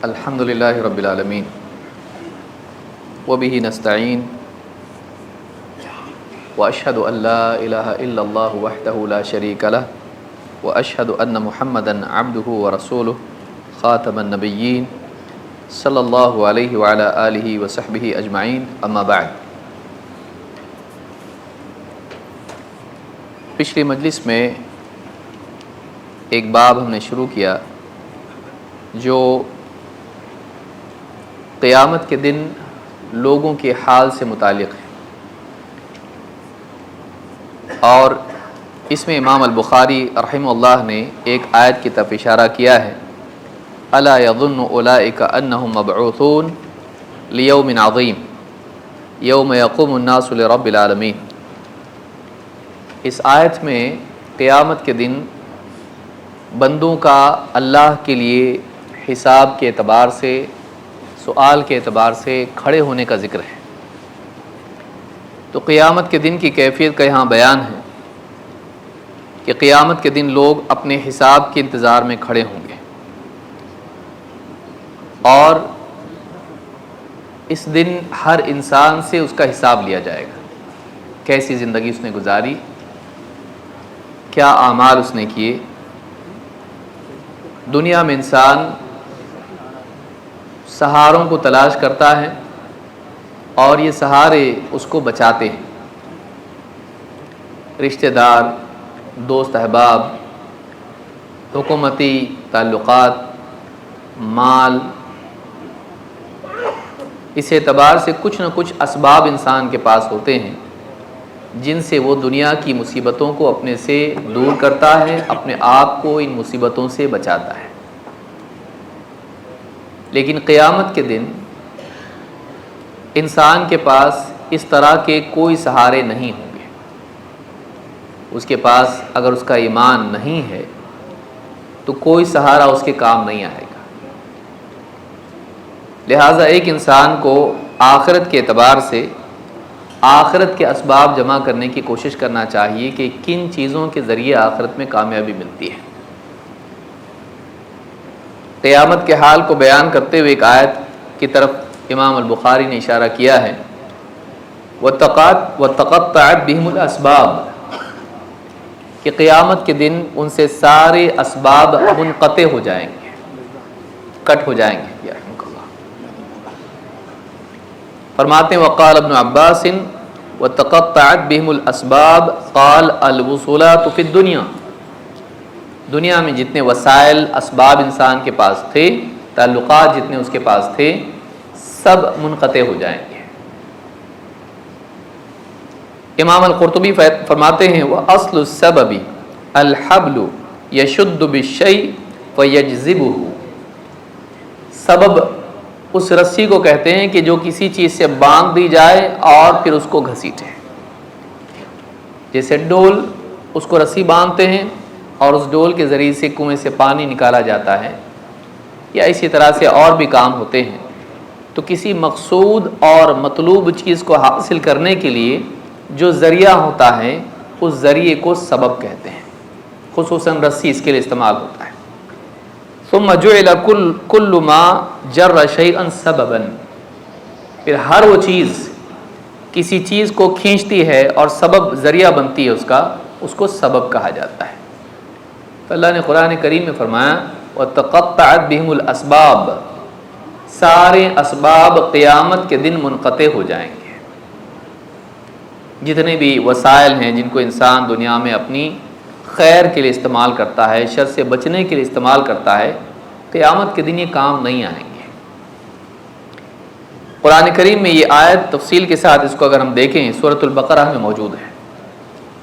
الحمد للہ رب العالمین وبہ نستعین واشہد ان لا الہ الا اللہ وحدہ لا شریک لہ واشہد ان محمدا عبدہ ورسولہ خاتم النبیین صلی اللہ علیہ وعلی آلہ وصحبہ اجمعین اما بعد۔ پچھلی مجلس میں ایک باب ہم نے شروع کیا جو قیامت کے دن لوگوں کے حال سے متعلق ہے، اور اس میں امام البخاری رحمہ اللہ نے ایک آیت کی طرف اشارہ کیا ہے، الا یظن اولئک انہم مبعوثون لیوم عظیم یوم یقوم الناس لرب العالمین۔ اس آیت میں قیامت کے دن بندوں کا اللہ کے لیے حساب کے اعتبار سے، سوال کے اعتبار سے کھڑے ہونے کا ذکر ہے۔ تو قیامت کے دن کی کیفیت کا یہاں بیان ہے کہ قیامت کے دن لوگ اپنے حساب کے انتظار میں کھڑے ہوں گے، اور اس دن ہر انسان سے اس کا حساب لیا جائے گا، کیسی زندگی اس نے گزاری، کیا اعمال اس نے کیے۔ دنیا میں انسان سہاروں کو تلاش کرتا ہے اور یہ سہارے اس کو بچاتے ہیں، رشتہ دار، دوست احباب، حکومتی تعلقات، مال، اس اعتبار سے کچھ نہ کچھ اسباب انسان کے پاس ہوتے ہیں جن سے وہ دنیا کی مصیبتوں کو اپنے سے دور کرتا ہے، اپنے آپ کو ان مصیبتوں سے بچاتا ہے۔ لیکن قیامت کے دن انسان کے پاس اس طرح کے کوئی سہارے نہیں ہوں گے۔ اس کے پاس اگر اس کا ایمان نہیں ہے تو کوئی سہارا اس کے کام نہیں آئے گا۔ لہٰذا ایک انسان کو آخرت کے اعتبار سے آخرت کے اسباب جمع کرنے کی کوشش کرنا چاہیے کہ کن چیزوں کے ذریعے آخرت میں کامیابی ملتی ہے۔ قیامت کے حال کو بیان کرتے ہوئے ایک آیت کی طرف امام البخاری نے اشارہ کیا ہے، وَتَقَطَّعَتْ بِهِمُ الْأَسْبَابُ، کہ قیامت کے دن ان سے سارے اسباب منقطع ہو جائیں گے، کٹ ہو جائیں گے۔ فرماتے ہیں وقال ابن عباس وَتَقَطَّعَتْ بِهِمُ الْأَسْبَابُ قال الوصولات فی الدنیا، دنیا میں جتنے وسائل اسباب انسان کے پاس تھے، تعلقات جتنے اس کے پاس تھے، سب منقطع ہو جائیں گے۔ امام القرطبی فرماتے ہیں وَأَصْلُ السَّبَبِ الْحَبْلُ يَشُدُّ بِالشَّيْءِ فَيَجْذِبُهُ، سبب اس رسی کو کہتے ہیں کہ جو کسی چیز سے باندھ دی جائے اور پھر اس کو گھسیٹے۔ جیسے ڈول، اس کو رسی باندھتے ہیں اور اس ڈول کے ذریعے سے کنویں سے پانی نکالا جاتا ہے، یا اسی طرح سے اور بھی کام ہوتے ہیں۔ تو کسی مقصود اور مطلوب چیز کو حاصل کرنے کے لیے جو ذریعہ ہوتا ہے اس ذریعے کو سبب کہتے ہیں، خصوصاً رسی اس کے لیے استعمال ہوتا ہے۔ ثم جعل كل ما جر شيئا سببا، پھر ہر وہ چیز کسی چیز کو کھینچتی ہے اور سبب ذریعہ بنتی ہے اس کو سبب کہا جاتا ہے۔ تو اللہ نے قرآن کریم میں فرمایا وَتَقَطَّعَتْ بِهِمُ الْأَسْبَابُ، سارے اسباب قیامت کے دن منقطع ہو جائیں گے۔ جتنے بھی وسائل ہیں جن کو انسان دنیا میں اپنی خیر کے لیے استعمال کرتا ہے، شر سے بچنے کے لیے استعمال کرتا ہے، قیامت کے دن یہ کام نہیں آئیں گے۔ قرآن کریم میں یہ آیت تفصیل کے ساتھ اس کو اگر ہم دیکھیں سورۃ البقرہ میں موجود ہے۔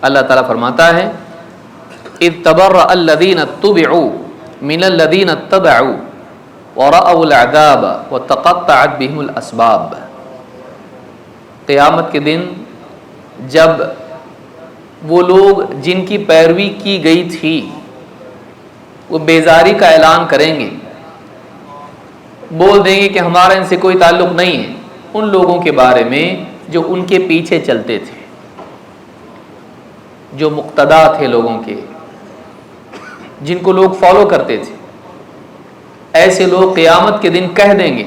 اللہ تعالیٰ فرماتا ہے اذ تبرأ الذین اتبعوا من الذین اتبعوا ورأوا العذاب وتقطعت بهم الاسباب، قیامت کے دن جب وہ لوگ جن کی پیروی کی گئی تھی وہ بیزاری کا اعلان کریں گے، بول دیں گے کہ ہمارا ان سے کوئی تعلق نہیں ہے، ان لوگوں کے بارے میں جو ان کے پیچھے چلتے تھے، جو مقتدا تھے لوگوں کے، جن کو لوگ فالو کرتے تھے۔ ایسے لوگ قیامت کے دن کہہ دیں گے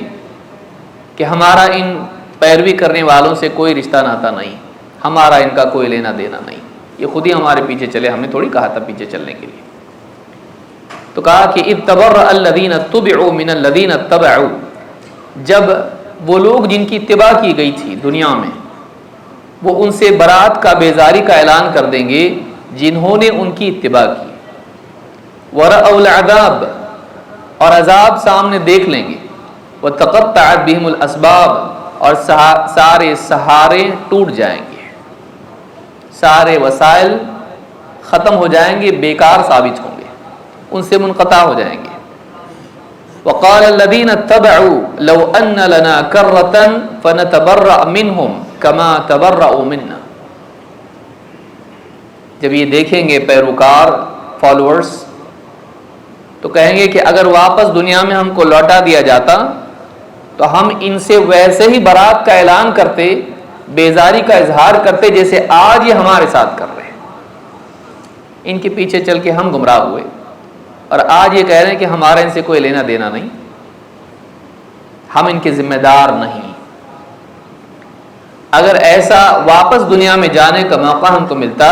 کہ ہمارا ان پیروی کرنے والوں سے کوئی رشتہ ناتا نہیں، ہمارا ان کا کوئی لینا دینا نہیں، یہ خود ہی ہمارے پیچھے چلے، ہم نے تھوڑی کہا تھا پیچھے چلنے کے لیے۔ تو کہا کہ اذ تبرأ الذین اتبعوا من الذین اتبعوا، جب وہ لوگ جن کی اتباع کی گئی تھی دنیا میں، وہ ان سے برات کا بیزاری کا اعلان کر دیں گے جنہوں نے ان کی اتباع کی۔ ورأوا العذاب، اور عذاب سامنے دیکھ لیں گے۔ وتقطعت بهم الاسباب، اور سارے سہارے ٹوٹ جائیں گے، سارے وسائل ختم ہو جائیں گے، بیکار ثابت ہوں گے، ان سے منقطع ہو جائیں گے۔ وقال الذين اتبعوا لو ان لنا كرة فنتبرأ منهم كما تبرأوا منا، جب یہ دیکھیں گے پیروکار فالوورز تو کہیں گے کہ اگر واپس دنیا میں ہم کو لوٹا دیا جاتا تو ہم ان سے ویسے ہی برات کا اعلان کرتے، بیزاری کا اظہار کرتے جیسے آج یہ ہمارے ساتھ کر رہے ہیں۔ ان کے پیچھے چل کے ہم گمراہ ہوئے اور آج یہ کہہ رہے ہیں کہ ہمارا ان سے کوئی لینا دینا نہیں، ہم ان کے ذمہ دار نہیں۔ اگر ایسا واپس دنیا میں جانے کا موقع ہم کو ملتا،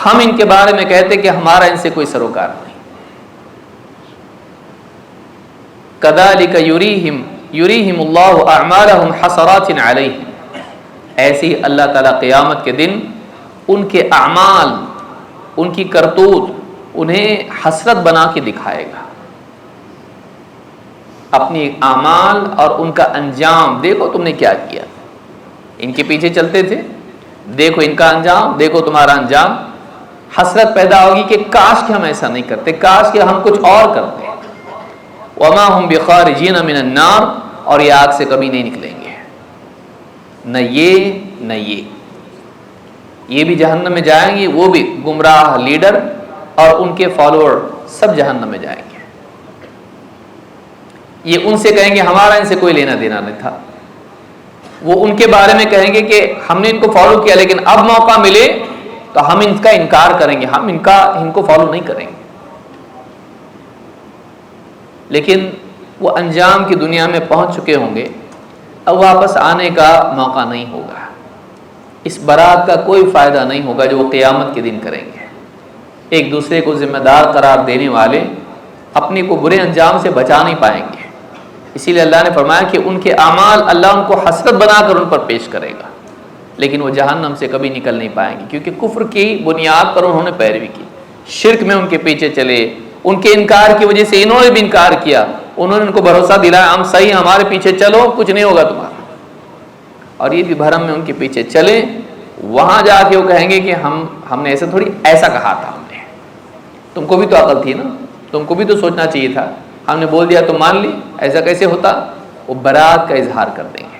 ہم ان کے بارے میں کہتے کہ ہمارا ان سے کوئی سروکار نہیں۔ کذالک یریہم اللہ اعمالہم حسرات علیہم، ایسی اللہ تعالیٰ قیامت کے دن ان کے اعمال، ان کی کرتوت انہیں حسرت بنا کے دکھائے گا۔ اپنی اعمال اور ان کا انجام، دیکھو تم نے کیا کیا، ان کے پیچھے چلتے تھے، دیکھو ان کا انجام، دیکھو تمہارا انجام۔ حسرت پیدا ہوگی کہ کاش کہ ہم ایسا نہیں کرتے، کاش کہ ہم کچھ اور کرتے۔ وما ہم بخارجین من النار، اور یہ آگ سے کبھی نہیں نکلیں گے، نہ یہ بھی جہنم میں جائیں گے، وہ بھی گمراہ لیڈر اور ان کے فالوور سب جہنم میں جائیں گے۔ یہ ان سے کہیں گے ہمارا ان سے کوئی لینا دینا نہیں تھا، وہ ان کے بارے میں کہیں گے کہ ہم نے ان کو فالو کیا لیکن اب موقع ملے تو ہم ان کا انکار کریں گے، ہم ان کو فالو نہیں کریں گے۔ لیکن وہ انجام کی دنیا میں پہنچ چکے ہوں گے، اب واپس آنے کا موقع نہیں ہوگا، اس برات کا کوئی فائدہ نہیں ہوگا جو وہ قیامت کے دن کریں گے۔ ایک دوسرے کو ذمہ دار قرار دینے والے اپنے کو برے انجام سے بچا نہیں پائیں گے، اسی لیے اللہ نے فرمایا کہ ان کے اعمال اللہ ان کو حسرت بنا کر ان پر پیش کرے گا، لیکن وہ جہنم سے کبھی نکل نہیں پائیں گے، کیونکہ کفر کی بنیاد پر انہوں نے پیروی کی، شرک میں ان کے پیچھے چلے، ان کے انکار کی وجہ سے انہوں نے بھی انکار کیا، انہوں نے ان کو بھروسہ دلایا ہم صحیح، ہمارے پیچھے چلو کچھ نہیں ہوگا تمہارا، اور یہ بھی بھرم میں ان کے پیچھے چلے، وہاں جا کے وہ کہیں گے کہ ہم نے ایسا تھوڑی، ایسا کہا تھا ہم نے، تم کو بھی تو عقل تھی نا، تم کو بھی تو سوچنا چاہیے تھا، ہم نے بول دیا تو مان لی، ایسا کیسے ہوتا؟ وہ برات کا اظہار کر دیں گے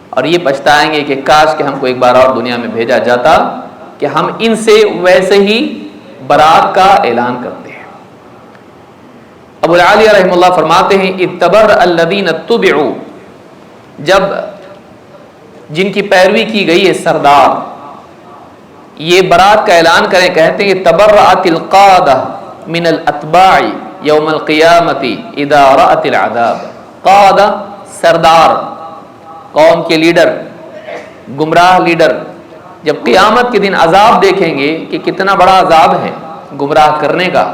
اور یہ پچھتائیں گے کہ کاش کہ ہم کو ایک بار اور دنیا میں بھیجا جاتا کہ ہم ان سے ویسے ہی برات کا اعلان کرتے ہیں۔ ابو العالیہ رحمہ اللہ فرماتے ہیں اتبر الذین اتبعوا، جب جن کی پیروی کی گئی ہے سردار یہ برات کا اعلان کریں، کہتے ہیں تبرأت القادہ من الاتباع یوم القیامت اذا رأت العذاب۔ قادہ سردار، قوم کے لیڈر، گمراہ لیڈر جب قیامت کے دن عذاب دیکھیں گے کہ کتنا بڑا عذاب ہے گمراہ کرنے کا،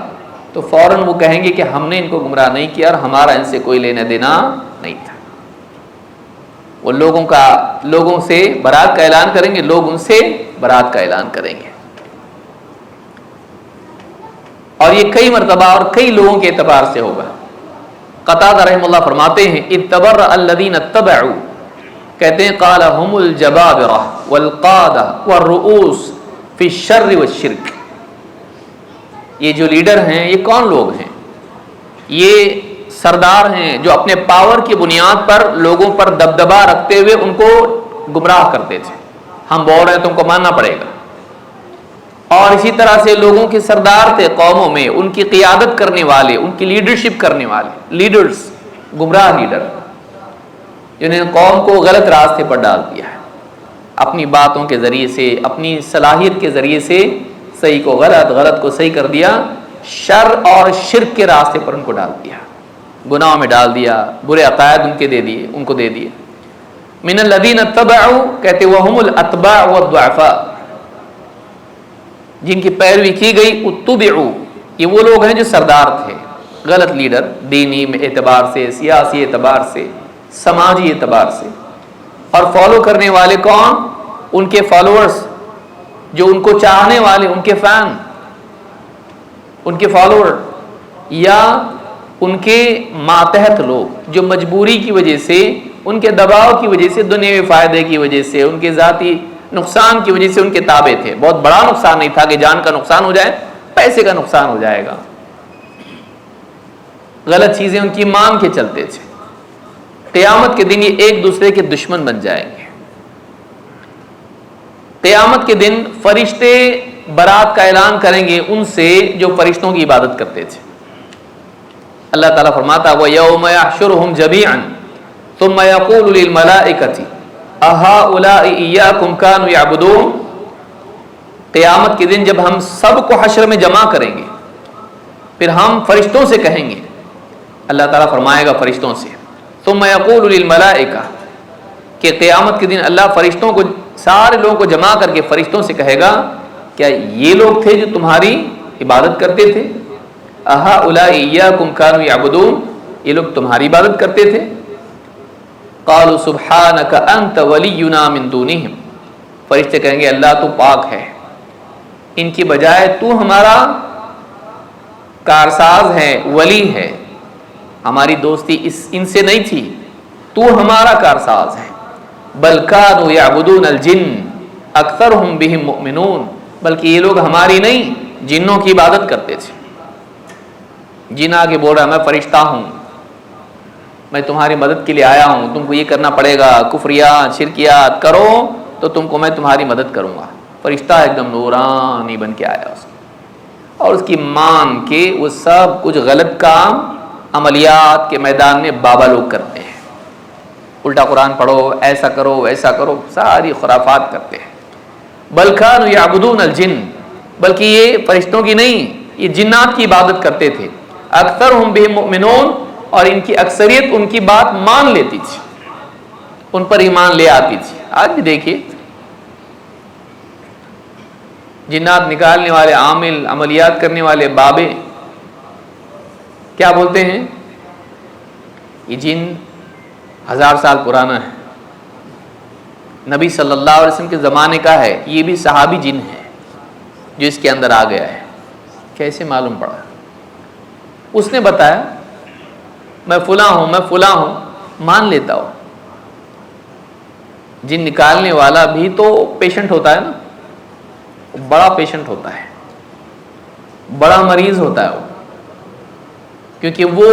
تو فوراً وہ کہیں گے کہ ہم نے ان کو گمراہ نہیں کیا اور ہمارا ان سے کوئی لینا دینا نہیں تھا۔ وہ لوگوں سے برات کا اعلان کریں گے، لوگ ان سے برات کا اعلان کریں گے، اور یہ کئی مرتبہ اور کئی لوگوں کے اعتبار سے ہوگا۔ قتادہ رحمہ اللہ فرماتے ہیں اتبر الذین اتبعوا، کہتے ہیں قال هم الجبابرہ والقادہ والرؤوس فی الشر والشرک، یہ جو لیڈر ہیں یہ کون لوگ ہیں؟ یہ سردار ہیں جو اپنے پاور کی بنیاد پر لوگوں پر دبدبا رکھتے ہوئے ان کو گمراہ کرتے تھے، ہم بول رہے ہیں تم کو ماننا پڑے گا، اور اسی طرح سے لوگوں کے سردار تھے قوموں میں، ان کی قیادت کرنے والے، ان کی لیڈرشپ کرنے والے، لیڈرز، گمراہ لیڈر جنہیں قوم کو غلط راستے پر ڈال دیا ہے، اپنی باتوں کے ذریعے سے، اپنی صلاحیت کے ذریعے سے صحیح کو غلط، غلط کو صحیح کر دیا، شر اور شرک کے راستے پر ان کو ڈال دیا۔ گناہوں میں ڈال دیا، برے عقائد ان کو دے دیے. من الذین اتبعوا کہتے وہم الاتباع والضعفاء، جن کی پیروی کی گئی. اتبعوا یہ وہ لوگ ہیں جو سردار تھے، غلط لیڈر، دینی اعتبار سے، سیاسی اعتبار سے، سماجی اعتبار سے. اور فالو کرنے والے کون؟ ان کے فالوورز، جو ان کو چاہنے والے، ان کے فین، ان کے فالوور، یا ان کے ماتحت لوگ جو مجبوری کی وجہ سے، ان کے دباؤ کی وجہ سے، دنیاوی فائدے کی وجہ سے، ان کے ذاتی نقصان کی وجہ سے ان کے تابع تھے. بہت بڑا نقصان نہیں تھا کہ جان کا نقصان ہو جائے، پیسے کا نقصان ہو جائے گا. غلط چیزیں ان کی مان کے چلتے تھے. قیامت کے دن یہ ایک دوسرے کے دشمن بن جائیں گے. قیامت کے دن فرشتے برات کا اعلان کریں گے ان سے جو فرشتوں کی عبادت کرتے تھے. اللہ تعالیٰ فرماتا وَيَوْمَ يَحْشُرُهُمْ جَمِيعًا ثُمَّ يَقُولُ لِلْمَلَائِكَةِ أَهَؤُلَاءِ إِيَّاكُمْ كَانُوا يَعْبُدُونَ. قیامت کے دن جب ہم سب کو حشر میں جمع کریں گے، پھر ہم فرشتوں سے کہیں گے، اللہ تعالیٰ فرمائے گا فرشتوں سے، ثُمَّ يَقُولُ لِلْمَلَائِكَةِ کہ قیامت کے دن اللہ فرشتوں کو، سارے لوگوں کو جمع کر کے فرشتوں سے کہے گا کیا یہ لوگ تھے جو تمہاری عبادت کرتے تھے؟ أَهَؤُلَاءِ إِيَّاكُمْ كَانُوا يَعْبُدُونَ یہ لوگ تمہاری عبادت کرتے تھے. قَالُوا سُبْحَانَكَ أَنْتَ وَلِيُّنَا مِن دُونِهِمْ فرشتے کہیں گے اللہ تو پاک ہے، ان کی بجائے تو ہمارا کارساز ہے، ولی ہے، ہماری دوستی ان سے نہیں تھی، تو ہمارا کارساز ہے. بل كانوا يعبدون الجن اکثرهم بهم مؤمنون بلکہ یہ لوگ ہماری نہیں، جنوں کی عبادت کرتے تھے. جن آگے بول رہا میں فرشتہ ہوں، میں تمہاری مدد کے لیے آیا ہوں، تم کو یہ کرنا پڑے گا، کفریات شرکیات کرو تو تم کو میں تمہاری مدد کروں گا. فرشتہ ایک دم نورانی بن کے آیا اس اور اس کی مان کے وہ سب کچھ غلط کام عملیات کے میدان میں بابا لوگ کرتے ہیں. الٹا قرآن پڑھو، ایسا کرو، ایسا کرو، ساری خرافات کرتے ہیں. بل كانوا يعبدون الجن بلکہ یہ فرشتوں کی نہیں، یہ جنات کی عبادت کرتے تھے. اکثرهم بهم مؤمنون اور ان کی اکثریت ان کی بات مان لیتی تھی، ان پر ایمان لے آتی تھی. آج بھی دیکھیے جنات نکالنے والے عامل، عملیات کرنے والے بابے کیا بولتے ہیں؟ یہ جن 1000 سال پرانا ہے، نبی صلی اللہ علیہ وسلم کے زمانے کا ہے. یہ بھی صحابی جن ہے جو اس کے اندر آ گیا ہے. کیسے معلوم پڑا؟ اس نے بتایا میں فلاں ہوں، میں فلاں ہوں، مان لیتا ہوں. جن نکالنے والا بھی تو پیشنٹ ہوتا ہے نا، بڑا پیشنٹ ہوتا ہے، بڑا مریض ہوتا ہے وہ، کیونکہ وہ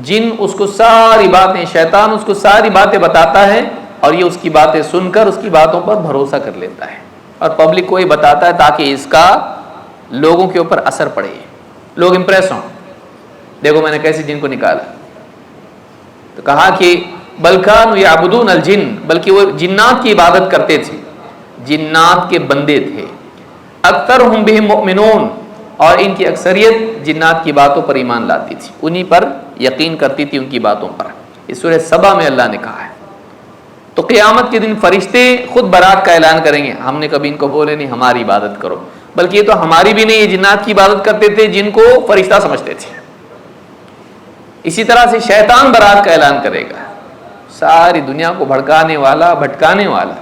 جن اس کو ساری باتیں، شیطان اس کو ساری باتیں بتاتا ہے اور یہ اس کی باتیں سن کر اس کی باتوں پر بھروسہ کر لیتا ہے اور پبلک کو یہ بتاتا ہے تاکہ اس کا لوگوں کے اوپر اثر پڑے، لوگ امپریس ہوں. دیکھو میں نے کیسے جن کو نکالا. تو کہا کہ بل كانوا يعبدون الجن بلکہ وہ جنات کی عبادت کرتے تھے، جنات کے بندے تھے. اکثرهم بهم مؤمنون اور ان کی اکثریت جنات کی باتوں پر ایمان لاتی تھی، انہی پر یقین کرتی تھی، ان کی باتوں پر. اس سورہ سبا میں اللہ نے کہا ہے. تو قیامت کے دن فرشتے خود برات کا اعلان کریں گے. ہم نے کبھی ان کو بولے نہیں ہماری عبادت کرو، بلکہ یہ تو ہماری بھی نہیں، یہ جنات کی عبادت کرتے تھے جن کو فرشتہ سمجھتے تھے. اسی طرح سے شیطان برات کا اعلان کرے گا، ساری دنیا کو بھڑکانے والا، بھٹکانے والا.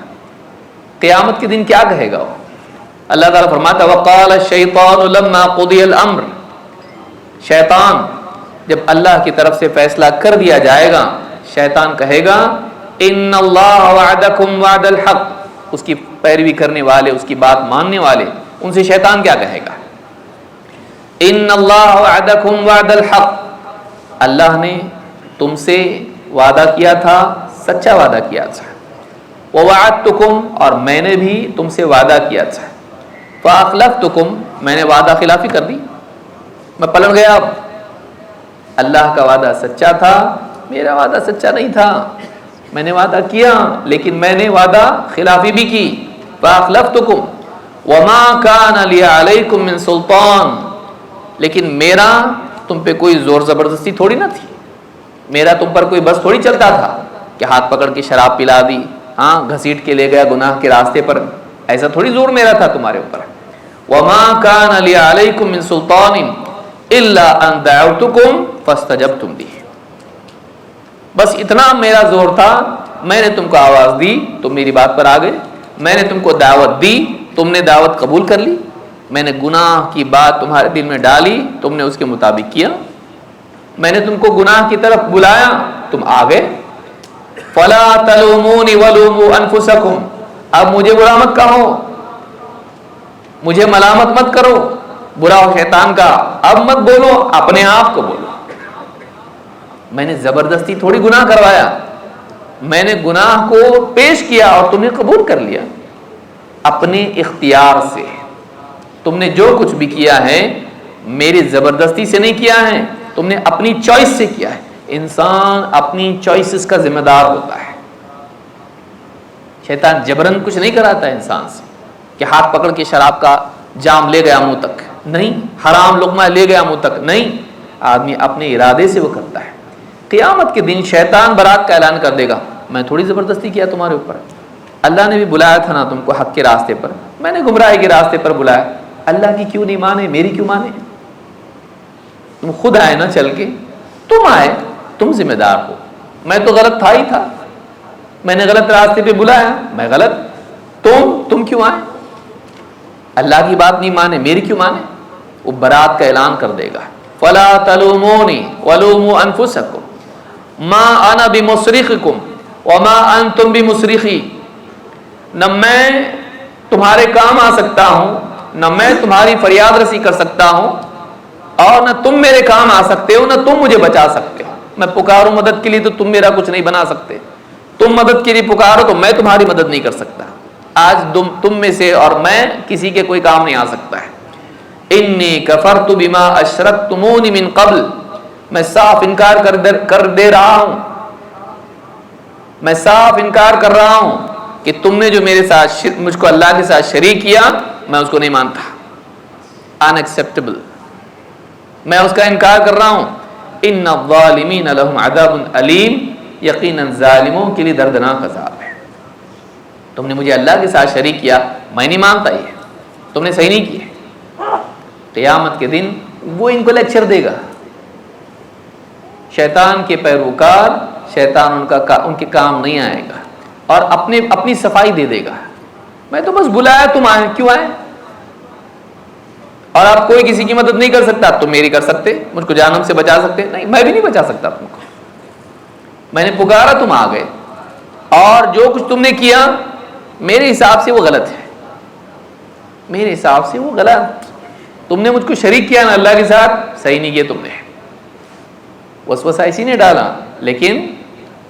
قیامت کے دن کیا کہے گا وہ؟ اللہ تعالیٰ فرماتا وقال الشیطان لما قضی الامر شیطان جب اللہ کی طرف سے فیصلہ کر دیا جائے گا، شیطان کہے گا ان اللہ وعدکم وعد الحق. اس کی پیروی کرنے والے، اس کی بات ماننے والے، ان سے شیطان کیا کہے گا؟ ان اللہ وعدکم وعد الحق اللہ نے تم سے وعدہ کیا تھا، سچا وعدہ کیا تھا. ووعدتکم اور میں نے بھی تم سے وعدہ کیا تھا. فاخلفتکم میں نے وعدہ خلافی کر دی، میں پلٹ گیا. اللہ کا وعدہ سچا تھا، میرا وعدہ سچا نہیں تھا. میں نے وعدہ کیا لیکن میں نے وعدہ خلافی بھی کی. فاخلفتکم وما کان لی علیکم من سلطان لیکن میرا تم پہ کوئی زور زبردستی تھوڑی نہ تھی. میرا تم پر کوئی بس تھوڑی چلتا تھا کہ ہاتھ پکڑ کے شراب پلا دی، ہاں گھسیٹ کے لے گیا گناہ کے راستے پر، ایسا تھوڑی زور میرا تھا تمہارے اوپر. وما كان لي عليكم من سلطان الا ان دعوتكم فاستجبتم لي. بس اتنا میرا زور تھا، میں نے تم کو آواز دی، تم میری بات پر آ گئے، میں نے تم کو دعوت دی، تم نے دعوت قبول کر لی، میں نے گناہ کی بات تمہارے دل میں ڈالی، تم نے اس کے مطابق کیا، میں نے تم کو گناہ کی طرف بلایا، تم آ گئے. فلا تلوموني ولوموا انفسكم. اب مجھے برا مت کہو، مجھے ملامت مت کرو، برا شیطان کا اب مت بولو، اپنے آپ کو بولو. میں نے زبردستی تھوڑی گناہ کروایا، میں نے گناہ کو پیش کیا اور تم نے قبول کر لیا. اپنے اختیار سے تم نے جو کچھ بھی کیا ہے میری زبردستی سے نہیں کیا ہے، تم نے اپنی چوائس سے کیا ہے. انسان اپنی چوائسز کا ذمہ دار ہوتا ہے. شیطان جبرن کچھ نہیں کراتا ہے انسان سے کہ ہاتھ پکڑ کے شراب کا جام لے گیا منہ تک، نہیں، حرام لقمہ لے گیا منہ تک، نہیں. آدمی اپنے ارادے سے وہ کرتا ہے. قیامت کے دن شیطان برات کا اعلان کر دے گا، میں تھوڑی زبردستی کیا تمہارے اوپر، اللہ نے بھی بلایا تھا نا تم کو حق کے راستے پر، میں نے گمراہی کے راستے پر بلایا، اللہ کی کیوں نہیں مانے، میری کیوں مانے؟ تم خود آئے نا چل کے، تم آئے، تم ذمہ دار ہو. میں تو غلط تھا ہی تھا، میں نے غلط راستے پہ بلایا، میں غلط، تم کیوں آئے؟ اللہ کی بات نہیں مانے، میری کیوں مانے؟ وہ برات کا اعلان کر دے گا. فلا تلومونی ولوموا انفسکم ما انا بمصرخکم وما انتم بمصرخی. نہ میں تمہارے کام آ سکتا ہوں، نہ میں تمہاری فریاد رسی کر سکتا ہوں، اور نہ تم میرے کام آ سکتے ہو، نہ تم مجھے بچا سکتے ہو. میں پکاروں مدد کے لیے تو تم میرا کچھ نہیں بنا سکتے، تم مدد کے لیے پکارو تو میں تمہاری مدد نہیں کر سکتا. آج تم میں سے اور میں کسی کے کوئی کام نہیں آ سکتا ہے. انی کفرت بما اشرکتمونی من قبل. میں صاف انکار کر دے رہا ہوں، میں صاف انکار کر رہا ہوں کہ تم نے جو میرے ساتھ مجھ کو اللہ کے ساتھ شریک کیا، میں اس کو نہیں مانتا. unacceptable، میں اس کا انکار کر رہا ہوں. ان الظالمین لهم عذاب علیم. یقیناً ظالموں کے لیے دردناک عذاب ہے. تم نے مجھے اللہ کے ساتھ شریک کیا، میں نہیں مانتا، یہ تم نے صحیح نہیں کیا. قیامت کے دن وہ ان کو لیکچر دے گا. شیطان کے پیروکار، شیطان ان کے کام نہیں آئے گا اور اپنی صفائی دے دے گا. میں تو بس بلایا، تم آئے، کیوں آئے؟ اور آپ کوئی کسی کی مدد نہیں کر سکتا، تم میری کر سکتے، مجھ کو جہنم سے بچا سکتے؟ نہیں، میں بھی نہیں بچا سکتا تم کو. میں نے پکارا، تم آ گئے، اور جو کچھ تم نے کیا میرے حساب سے وہ غلط ہے، میرے حساب سے وہ غلط. تم نے مجھ کو شریک کیا نا اللہ کے ساتھ، صحیح نہیں کیا تم نے. وسوسہ اسی نے ڈالا، لیکن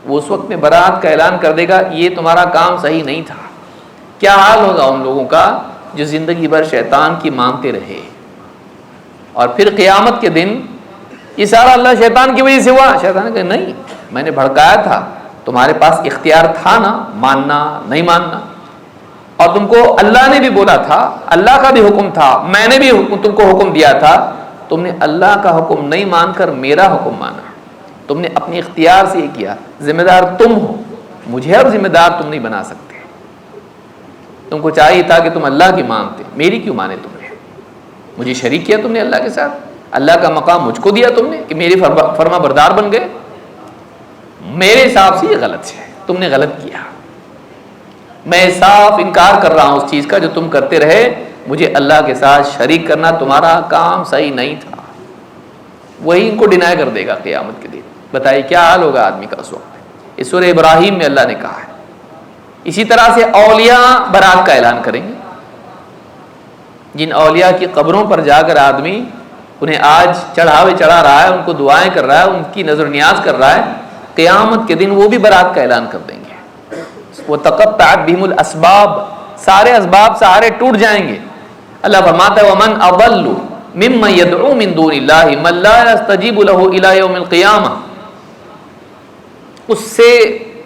وہ اس وقت میں برات کا اعلان کر دے گا یہ تمہارا کام صحیح نہیں تھا. کیا حال ہوگا ان لوگوں کا جو زندگی بھر شیطان کی مانتے رہے. اور پھر قیامت کے دن یہ سارا اللہ شیطان کی وجہ سے ہوا. شیطان نے کہا نہیں، میں نے بھڑکایا تھا، تمہارے پاس اختیار تھا نا ماننا نہیں ماننا، اور تم کو اللہ نے بھی بولا تھا، اللہ کا بھی حکم تھا، میں نے بھی تم کو حکم دیا تھا، تم نے اللہ کا حکم نہیں مان کر میرا حکم مانا. تم نے اپنے اختیار سے یہ کیا. ذمہ دار تم ہو، مجھے اب ذمہ دار تم نہیں بنا سکتے. تم کو چاہیے تھا کہ تم اللہ کی مانتے، میری کیوں مانے؟ تم نے مجھے شریک کیا، تم نے اللہ کے ساتھ، اللہ کا مقام مجھ کو دیا تم نے کہ میری فرما بردار بن گئے. میرے حساب سے یہ غلط ہے، تم نے غلط کیا. میں صاف انکار کر رہا ہوں اس چیز کا جو تم کرتے رہے. مجھے اللہ کے ساتھ شریک کرنا تمہارا کام صحیح نہیں تھا. وہی ان کو ڈینائی کر دے گا قیامت کے دن. بتائیے کیا حال ہوگا آدمی کا اس وقت. اس سورہ ابراہیم میں اللہ نے کہا ہے. اسی طرح سے اولیاء برات کا اعلان کریں گے. جن اولیاء کی قبروں پر جا کر آدمی انہیں آج چڑھاوے چڑھا رہا ہے، ان کو دعائیں کر رہا ہے، ان کی نظر نیاز کر رہا ہے، قیامت کے دن وہ بھی برات کا اعلان کر دیں گے. وَتَقَطَّعَتْ بِهِمُ الْأَسْبَابُ. سارے اسباب سہارے ٹوٹ جائیں گے. اللہ فرماتا ہے وَمَنْ أَضَلُّ مِمَّنْ يَدْعُو مِنْ دُونِ اللَّهِ مَنْ لَا يَسْتَجِيبُ لَهُ إِلَى يَوْمِ الْقِيَامَةِ. اس سے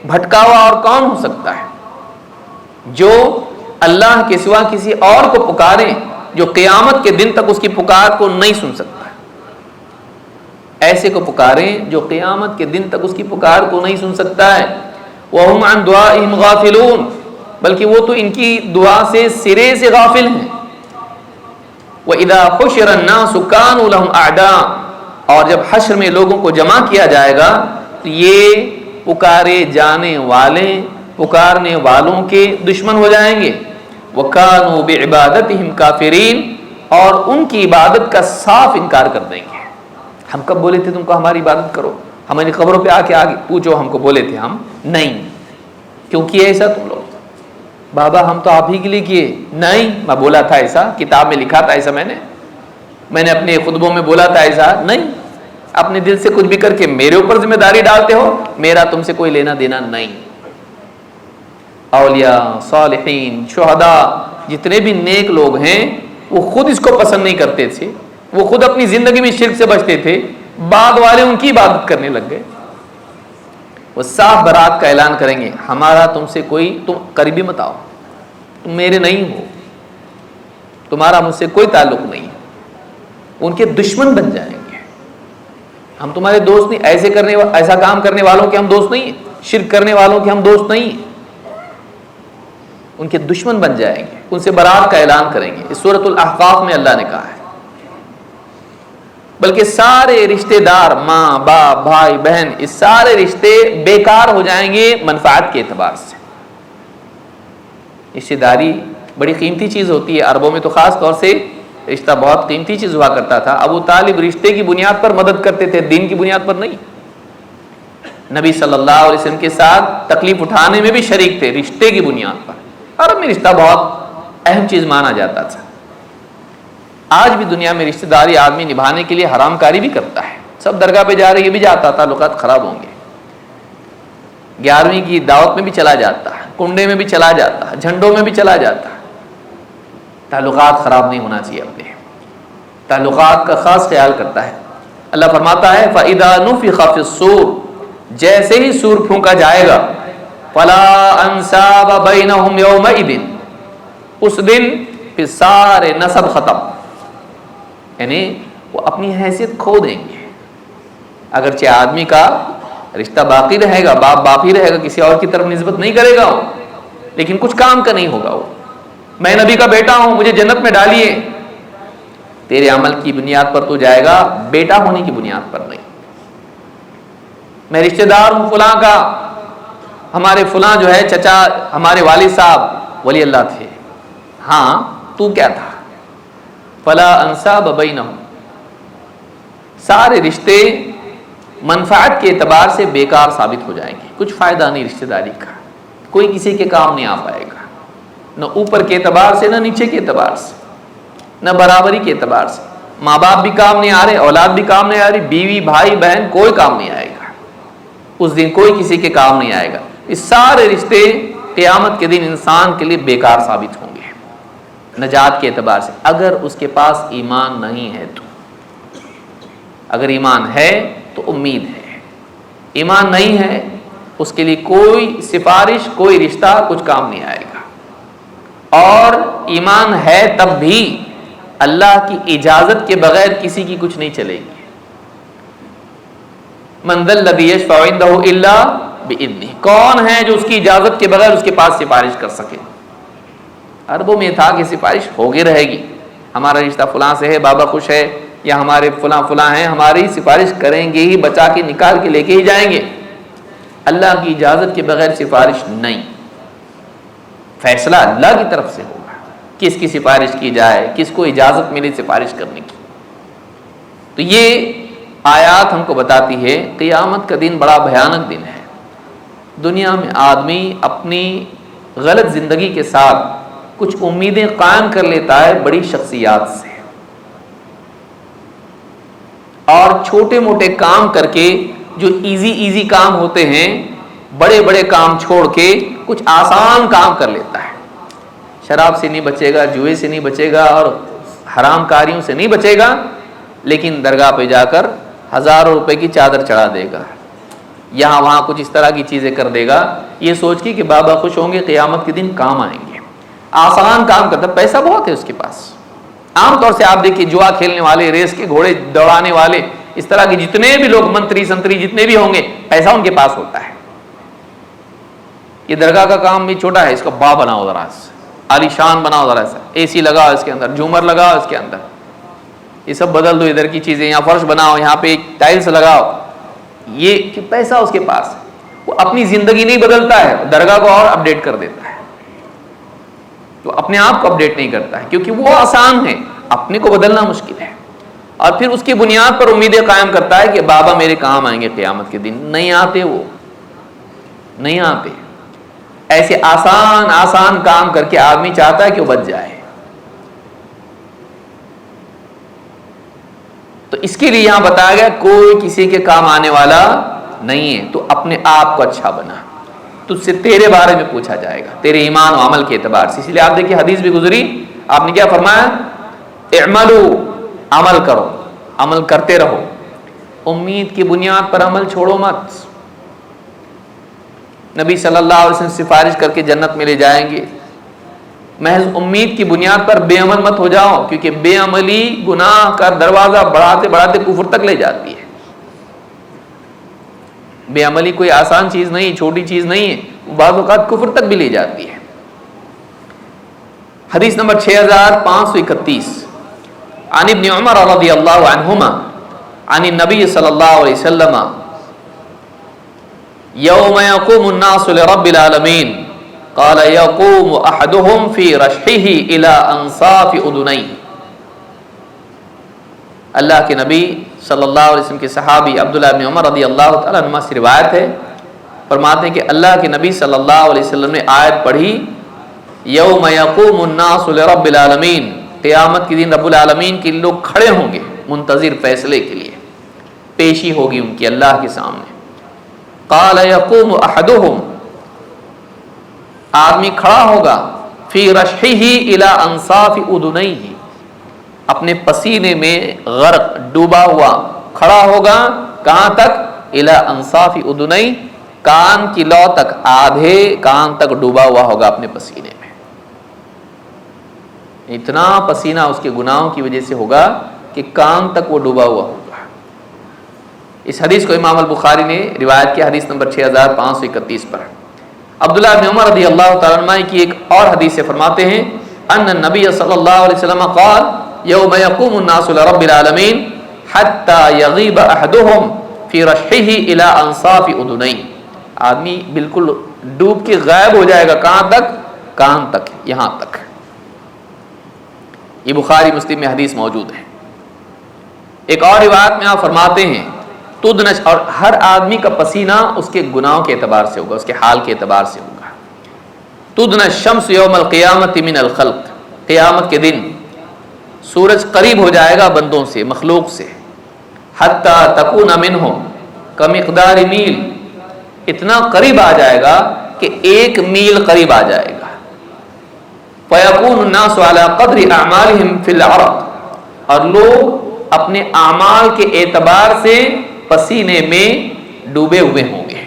بھٹکا ہوا اور کون ہو سکتا ہے جو اللہ کے سوا کسی اور کو پکارے، جو قیامت کے دن تک اس کی پکار کو نہیں سن سکتا. ایسے کو پکاریں جو قیامت کے دن تک اس کی پکار کو نہیں سن سکتا ہے. وَهُمْ عَنْ دُعَائِهِمْ غَافِلُونَ، بلکہ وہ تو ان کی دعا سے سرے سے غافل ہیں. وَإِذَا حُشِرَ النَّاسُ كَانُوا لَهُمْ أَعْدَاءَ، اور جب حشر میں لوگوں کو جمع کیا جائے گا تو یہ پکارے جانے والے پکارنے والوں کے دشمن ہو جائیں گے. وَكَانُوا بِعِبَادَتِهِمْ كَافِرِينَ، اور ان کی عبادت کا صاف انکار کر دیں گے. ہم کب بولے تھے تم کو ہماری عبادت کرو؟ ہماری قبروں پہ آ کے آگے پوچھو ہم کو بولے تھے ہم نہیں. کیوں کیے ایسا تم لوگ؟ بابا ہم تو آپ ہی کے لیے کیے. نہیں، میں بولا تھا ایسا، کتاب میں لکھا تھا ایسا، میں نے اپنے خطبوں میں بولا تھا ایسا. نہیں، اپنے دل سے کچھ بھی کر کے میرے اوپر ذمہ داری ڈالتے ہو. میرا تم سے کوئی لینا دینا نہیں. اولیاء، صالحین، شہداء، جتنے بھی نیک لوگ ہیں وہ خود اس کو پسند نہیں کرتے تھے. وہ خود اپنی زندگی میں شرک سے بچتے تھے، بعد والے ان کی عبادت کرنے لگ گئے. وہ صاف برات کا اعلان کریں گے، ہمارا تم سے کوئی، تم قریبی مت آؤ، تم میرے نہیں ہو، تمہارا مجھ سے کوئی تعلق نہیں. ان کے دشمن بن جائیں گے. ہم تمہارے دوست نہیں، ایسا کام کرنے والوں کے ہم دوست نہیں ہیں، شرک کرنے والوں کے ہم دوست نہیں ہیں. ان کے دشمن بن جائیں گے، ان سے برات کا اعلان کریں گے. اس سورۃ الاحقاف میں اللہ نے کہا ہے. بلکہ سارے رشتہ دار، ماں باپ بھائی بہن، اس سارے رشتے بیکار ہو جائیں گے منفعت کے اعتبار سے. رشتہ داری بڑی قیمتی چیز ہوتی ہے. عربوں میں تو خاص طور سے رشتہ بہت قیمتی چیز ہوا کرتا تھا. ابو طالب رشتے کی بنیاد پر مدد کرتے تھے، دین کی بنیاد پر نہیں. نبی صلی اللہ علیہ وسلم کے ساتھ تکلیف اٹھانے میں بھی شریک تھے رشتے کی بنیاد پر. عرب میں رشتہ بہت اہم چیز مانا جاتا تھا. آج بھی دنیا میں رشتہ داری آدمی نبھانے کے لیے حرام کاری بھی کرتا ہے. سب درگاہ پہ جا رہے یہ بھی جاتا، تعلقات خراب ہوں گے. 11ویں کی دعوت میں بھی چلا جاتا ہے، کنڈے میں بھی چلا جاتا ہے، جھنڈوں میں بھی چلا جاتا ہے. تعلقات خراب نہیں ہونا چاہیے. اپنے تعلقات کا خاص خیال کرتا ہے. اللہ فرماتا ہے فَإِذَا نُفِخَ فِي الصُّورِ، جیسے ہی سور پھونکا جائے گا، فَلَا أَنْسَابَ بَيْنَهُمْ يَوْمَئِذٍ، اس دن پھر سارے نسب ختم، یعنی وہ اپنی حیثیت کھو دیں گے. اگرچہ آدمی کا رشتہ باقی رہے گا، باپ ہی رہے گا، کسی اور کی طرف نسبت نہیں کرے گا وہ، لیکن کچھ کام کا نہیں ہوگا. وہ میں نبی کا بیٹا ہوں، مجھے جنت میں ڈالیے. تیرے عمل کی بنیاد پر تو جائے گا، بیٹا ہونے کی بنیاد پر نہیں. میں رشتہ دار ہوں فلاں کا، ہمارے فلاں جو ہے چچا، ہمارے والد صاحب ولی اللہ تھے. ہاں تو کیا تھا؟ فلا انساب بینہم، سارے رشتے منفعت کے اعتبار سے بیکار ثابت ہو جائیں گے. کچھ فائدہ نہیں رشتہ داری کا، کوئی کسی کے کام نہیں آ پائے گا، نہ اوپر کے اعتبار سے، نہ نیچے کے اعتبار سے، نہ برابری کے اعتبار سے. ماں باپ بھی کام نہیں آ رہے، اولاد بھی کام نہیں آ رہی، بیوی بھائی بہن کوئی کام نہیں آئے گا. اس دن کوئی کسی کے کام نہیں آئے گا. اس سارے رشتے قیامت کے دن انسان کے لیے بیکار ثابت ہوں گے نجات کے اعتبار سے، اگر اس کے پاس ایمان نہیں ہے تو. اگر ایمان ہے تو امید ہے، ایمان نہیں ہے اس کے لیے کوئی سفارش، کوئی رشتہ کچھ کام نہیں آئے گا. اور ایمان ہے تب بھی اللہ کی اجازت کے بغیر کسی کی کچھ نہیں چلے گی. من ذا الذی یشفع عنده الا باذنہ، کون ہے جو اس کی اجازت کے بغیر اس کے پاس سفارش کر سکے. عربوں میں تھا کہ سفارش ہوگی رہے گی. ہمارا رشتہ فلاں سے ہے، بابا خوش ہے، یا ہمارے فلاں ہیں، ہماری سفارش کریں گے ہی، بچا کے نکال کے لے کے ہی جائیں گے. اللہ کی اجازت کے بغیر سفارش نہیں. فیصلہ اللہ کی طرف سے ہوگا کس کی سفارش کی جائے، کس کو اجازت ملے سفارش کرنے کی. تو یہ آیات ہم کو بتاتی ہے قیامت کا دن بڑا بھیانک دن ہے. دنیا میں آدمی اپنی غلط زندگی کے ساتھ کچھ امیدیں قائم کر لیتا ہے بڑی شخصیات سے، اور چھوٹے موٹے کام کر کے جو ایزی کام ہوتے ہیں، بڑے بڑے کام چھوڑ کے کچھ آسان کام کر لیتا ہے. شراب سے نہیں بچے گا، جوئے سے نہیں بچے گا، اور حرام کاریوں سے نہیں بچے گا، لیکن درگاہ پہ جا کر ہزاروں روپے کی چادر چڑھا دے گا، یہاں وہاں کچھ اس طرح کی چیزیں کر دے گا، یہ سوچ کے کہ بابا خوش ہوں گے، قیامت کے دن کام آئیں گے. آسان کام کرتا، پیسہ بہت ہے اس کے پاس. عام طور سے آپ دیکھیے جوا کھیلنے والے، ریس کے گھوڑے دوڑانے والے، اس طرح کے جتنے بھی لوگ منتری سنتری جتنے بھی ہوں گے پیسہ ان کے پاس ہوتا ہے. یہ درگاہ کا کام بھی چھوٹا ہے, اس کا با بناؤ ذرا, عالی شان بناؤ ذرا سا, اے سی لگاؤ اس کے اندر, جھومر لگاؤ اس کے اندر, یہ سب بدل دو ادھر کی چیزیں, یہاں فرش بناؤ, یہاں پہ ٹائلز لگاؤ. یہ کہ پیسہ اس کے پاس ہے, وہ اپنی زندگی نہیں بدلتا ہے, درگاہ کو اور اپڈیٹ کر دیتا ہے. تو اپنے آپ کو اپڈیٹ نہیں کرتا ہے کیونکہ وہ آسان ہے, اپنے کو بدلنا مشکل ہے. اور پھر اس کی بنیاد پر امیدیں قائم کرتا ہے کہ بابا میرے کام آئیں گے قیامت کے دن. نہیں آتے, وہ نہیں آتے. ایسے آسان آسان کام کر کے آدمی چاہتا ہے کہ وہ بچ جائے. تو اس کے لیے یہاں بتایا گیا کوئی کسی کے کام آنے والا نہیں ہے, تو اپنے آپ کو اچھا بنا, تجھ سے تیرے بارے میں پوچھا جائے گا, تیرے ایمان و عمل کے اعتبار سے. اس لیے آپ دیکھیے حدیث بھی گزری, آپ نے کیا فرمایا, اعملوا, عمل کرو, عمل کرتے رہو. امید کی بنیاد پر عمل چھوڑو مت. نبی صلی اللہ علیہ وسلم سفارش کر کے جنت میں لے جائیں گے, محض امید کی بنیاد پر بے عمل مت ہو جاؤ, کیونکہ بے عملی گناہ کا دروازہ بڑھاتے بڑھاتے کفر تک لے جاتی ہے. بے عملی کوئی آسان چیز نہیں, چھوٹی چیز نہیں ہے, بعض اوقات کفر تک بھی لے جاتی ہے. حدیث نمبر 6531, عن ابن عمر رضی اللہ عنہما عن النبی صلی اللہ علیہ وسلم یوم یقوم الناس لرب العالمین قال یقوم احدهم فی رشحہ الى انصاف اذنیہ. اللہ کے نبی صلی اللہ علیہ وسلم کے صحابی عبداللہ بن عمر رضی اللہ تعالیٰ عنہ سے روایت ہے, فرماتے ہیں کہ اللہ کے نبی صلی اللہ علیہ وسلم نے آیت پڑھی, یوم یقوم الناس لرب العالمین, قیامت کے دن رب العالمین کے لوگ کھڑے ہوں گے منتظر فیصلے کے لیے, پیشی ہوگی ان کی اللہ کے سامنے. قال یقوم احدهم, آدمی کھڑا ہوگا, فی رشحہ الی انصاف اذنیہ, اپنے پسینے میں غرق ڈوبا ہوا کھڑا ہوگا, کہاں تک, الی انصاف اذنیہ, کان کی لو تک, آدھے کان تک ڈوبا ہوا ہوگا اپنے پسینے میں. اتنا پسینہ اس کے گناہوں کی وجہ سے ہوگا کہ کان تک وہ ڈوبا ہوا ہوگا. اس حدیث کو امام البخاری نے روایت کیا حدیث نمبر 6531 پر. عبداللہ بن عمر رضی اللہ تعالیٰ عنہ کی ایک اور حدیث سے فرماتے ہیں, ان النبی صلی اللہ علیہ وسلم قال یوم یقوم الناس لرب العالمین حتی یغیب احدهم فی رشحہ الی انصاف اذنیہ, آدمی بالکل ڈوب کے غائب ہو جائے گا, کہاں تک, کان تک, یہاں تک. یہ بخاری مسلم میں حدیث موجود ہے. ایک اور روایت میں آپ فرماتے ہیں تدنش, اور ہر آدمی کا پسینہ اس کے گناہوں کے اعتبار سے ہوگا, اس کے حال کے اعتبار سے ہوگا. تدنش الشمس یوم القیامت من الخلق, قیامت کے دن سورج قریب ہو جائے گا بندوں سے, مخلوق سے. حتی تکون منہم کمقدار میل, اتنا قریب آ جائے گا کہ 1 میل قریب آ جائے گا. فیکون الناس علی قدر اعمالہم فی العرق, اور لوگ اپنے اعمال کے اعتبار سے پسینے میں ڈوبے ہوئے ہوں گے.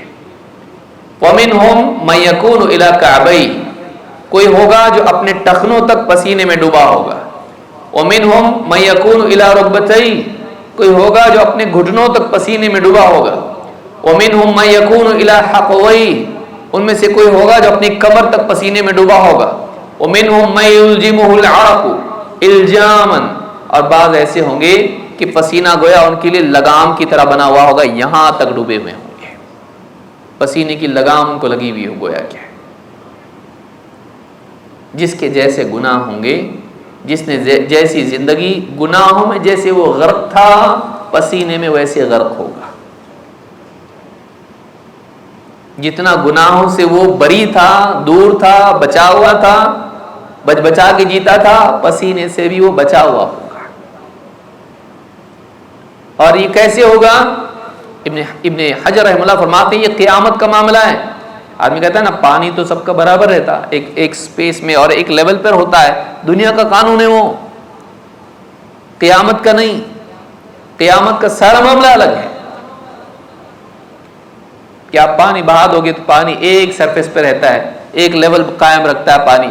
ومنہم من یکون الی کعبیہ, کوئی ہوگا جو اپنے ٹخنوں تک پسینے میں ڈوبا ہوگا. ومنہم من یکون الی رکبتیہ, کوئی ہوگا جو اپنے گھٹنوں تک پسینے میں ڈوبا ہوگا. ومنہم من یکون الی حقویہ, ان میں سے کوئی ہوگا جو اپنی کمر تک پسینے میں ڈوبا ہوگا. ومنہم من یلجمہ العرق الجاما, اور بعض ایسے ہوں گے کہ پسینہ گویا ان کے لیے لگام کی طرح بنا ہوا ہوگا, یہاں تک ڈوبے ہوئے ہوں گے, پسینے کی لگام ان کو لگی ہوئی ہو گویا کیا. جس کے جیسے گناہ ہوں گے, جس نے جیسی زندگی, گناہوں میں جیسے وہ غرق تھا پسینے میں ویسے غرق ہوگا. جتنا گناہوں سے وہ بری تھا, دور تھا, بچا ہوا تھا, بچا کے جیتا تھا, پسینے سے بھی وہ بچا ہوا ہوگا. اور یہ کیسے ہوگا, ابن حجر رحمہ اللہ فرماتے ہیں یہ قیامت کا معاملہ ہے. آدمی کہتا ہے نا پانی تو سب کا برابر رہتا, ایک سپیس میں اور ایک لیول پر ہوتا ہے, دنیا کا قانون ہے وہ, قیامت کا نہیں. قیامت کا سارا معاملہ الگ ہے. کہ آپ پانی بہا دو گے تو پانی ایک سرفیس پہ رہتا ہے, ایک لیول قائم رکھتا ہے پانی,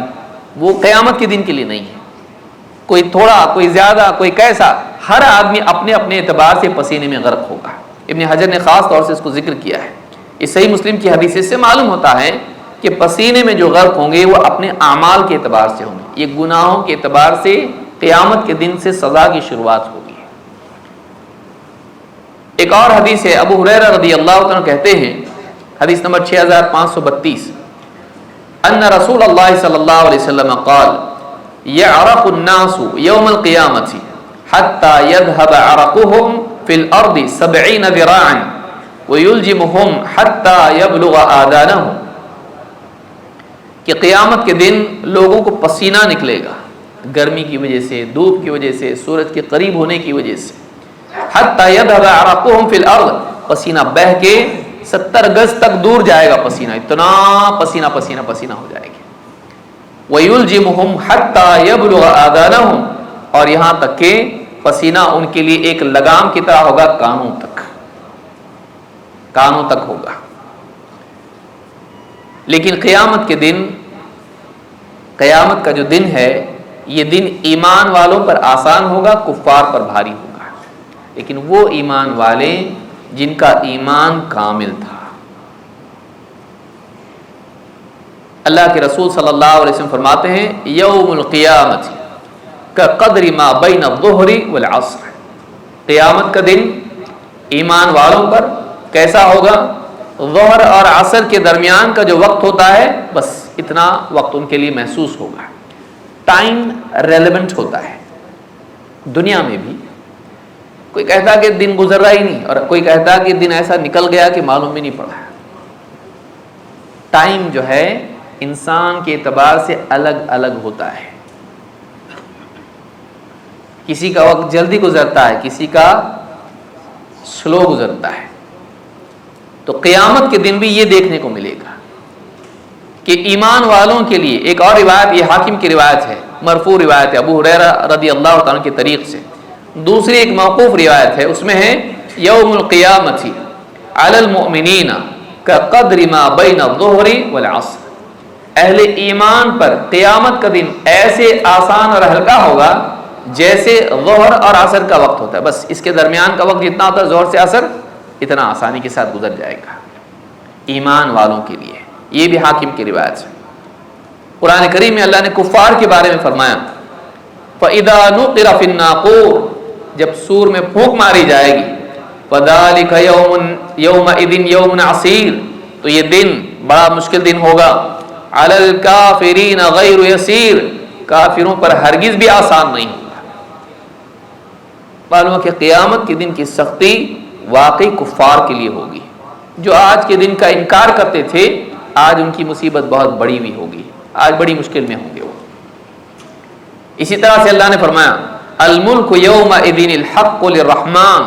وہ قیامت کے دن کے لیے نہیں ہے. کوئی تھوڑا, کوئی زیادہ, کوئی کیسا, ہر آدمی اپنے اپنے اعتبار سے پسینے میں غرق ہوگا۔ ابن حجر نے خاص طور سے اس کو ذکر کیا ہے۔ اس صحیح مسلم کی حدیث سے معلوم ہوتا ہے کہ پسینے میں جو غرق ہوں گے وہ اپنے اعمال کے اعتبار سے ہوں گے، یہ گناہوں کے اعتبار سے قیامت کے دن سے سزا کی شروعات ہوگی۔ ایک اور حدیث ہے، ابو ہریرہ رضی اللہ عنہ کہتے ہیں، حدیث نمبر 6532، ان رسول اللہ صلی اللہ علیہ وسلم قال يعرق الناس يوم القيامة حتى يذهب عرقهم في الأرض 70 ذراعا ويلجمهم حتى يبلغ آذانهم، کہ قیامت کے دن لوگوں کو پسینہ نکلے گا گرمی کی وجہ سے، دھوپ کی وجہ سے، سورج کے قریب ہونے کی وجہ سے، حتی یذهب عرقهم فی الارض، پسینہ بہہ کے 70 گز تک دور جائے گا پسینہ، اتنا پسینہ پسینہ پسینہ ہو جائے گا۔ وَيُلْجِمُهُمْ حَتَّى يَبْلُغَ آذَانَهُمْ، اور یہاں تک کہ پسینہ ان کے لیے ایک لگام کی طرح ہوگا، کانوں تک ہوگا۔ لیکن قیامت کے دن، قیامت کا جو دن ہے، یہ دن ایمان والوں پر آسان ہوگا، کفار پر بھاری ہوگا، لیکن وہ ایمان والے جن کا ایمان کامل تھا۔ اللہ کے رسول صلی اللہ علیہ وسلم فرماتے ہیں یوم القیامت کقدر ما بین الظہر والعصر، قیامت کا دن ایمان والوں پر کیسا ہوگا؟ ظہر اور عصر کے درمیان کا جو وقت ہوتا ہے، بس اتنا وقت ان کے لیے محسوس ہوگا۔ ٹائم ریلیونٹ ہوتا ہے دنیا میں بھی، کوئی کہتا کہ دن گزر رہا ہی نہیں، اور کوئی کہتا کہ دن ایسا نکل گیا کہ معلوم بھی نہیں پڑا۔ ٹائم جو ہے انسان کے اعتبار سے الگ الگ ہوتا ہے، کسی کا وقت جلدی گزرتا ہے، کسی کا سلو گزرتا ہے۔ تو قیامت کے دن بھی یہ دیکھنے کو ملے گا کہ ایمان والوں کے لیے، ایک اور روایت، یہ حاکم کی روایت ہے، مرفوع روایت ہے ابو ہریرہ رضی اللہ تعالیٰ کے طریق سے، دوسری ایک موقوف روایت ہے، اس میں ہے یوم القیامت علی المؤمنین کقدر ما بین الظہر والعصر، اہل ایمان پر قیامت کا دن ایسے آسان اور ہلکا ہوگا جیسے ظہر اور عصر کا وقت ہوتا ہے، بس اس کے درمیان کا وقت جتنا ہوتا ہے ظہر سے عصر، اتنا آسانی کے ساتھ گزر جائے گا ایمان والوں کے لیے۔ یہ بھی حاکم کی روایت ہے۔ قرآن کریم میں اللہ نے کفار کے بارے میں فرمایا فَإِذَا نُقِرَ فِي النَّاقُورِ، جب سور میں پھونک ماری جائے گی، فَذَلِكَ يَوْمَئِذٍ يَوْمٌ عَسِيرٌ، تو یہ دن بڑا مشکل دن ہوگا، عَلَى الْكَافِرِينَ غَيْرُ يَسِيرٌ، کافروں پر ہرگز بھی آسان نہیں ہوگا۔ معلوم ہے کہ قیامت کے دن کی سختی واقعی کفار کے لیے ہوگی، جو آج کے دن کا انکار کرتے تھے، آج ان کی مصیبت بہت بڑی بھی ہوگی، آج بڑی مشکل میں ہوں گے وہ۔ اسی طرح سے اللہ نے فرمایا الملک یومئذ الحق للرحمن،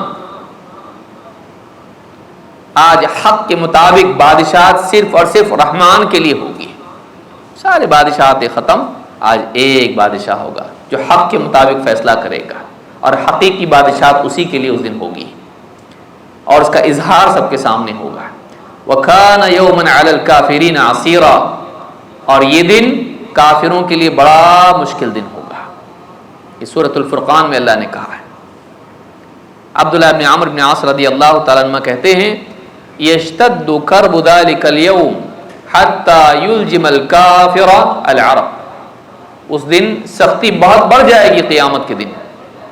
آج حق کے مطابق بادشاہت صرف اور صرف رحمان کے لیے ہوگی، سارے بادشاہت ختم، آج ایک بادشاہ ہوگا جو حق کے مطابق فیصلہ کرے گا، اور حقیقی بادشاہت اسی کے لیے اس دن ہوگی، اور اس کا اظہار سب کے سامنے ہوگا۔ وَكَانَ يَوْمًا عَلَى الْكَافِرِينَ عَسِيرًا، اور یہ دن کافروں کے لیے بڑا مشکل دن ہوگا۔ یہ سورۃ الفرقان میں اللہ نے کہا ہے۔ عبداللہ بن عمرو بن عاص رضی اللہ تعالیٰ عنہ کہتے ہیں يَشْتَدُّ كَرْبُ ذَلِكَ الْيَوْمِ حَتَّى يُلْجِمَ الْكَافِرَ الْعَرَقَ، اس دن سختی بہت بڑھ جائے گی قیامت کے دن،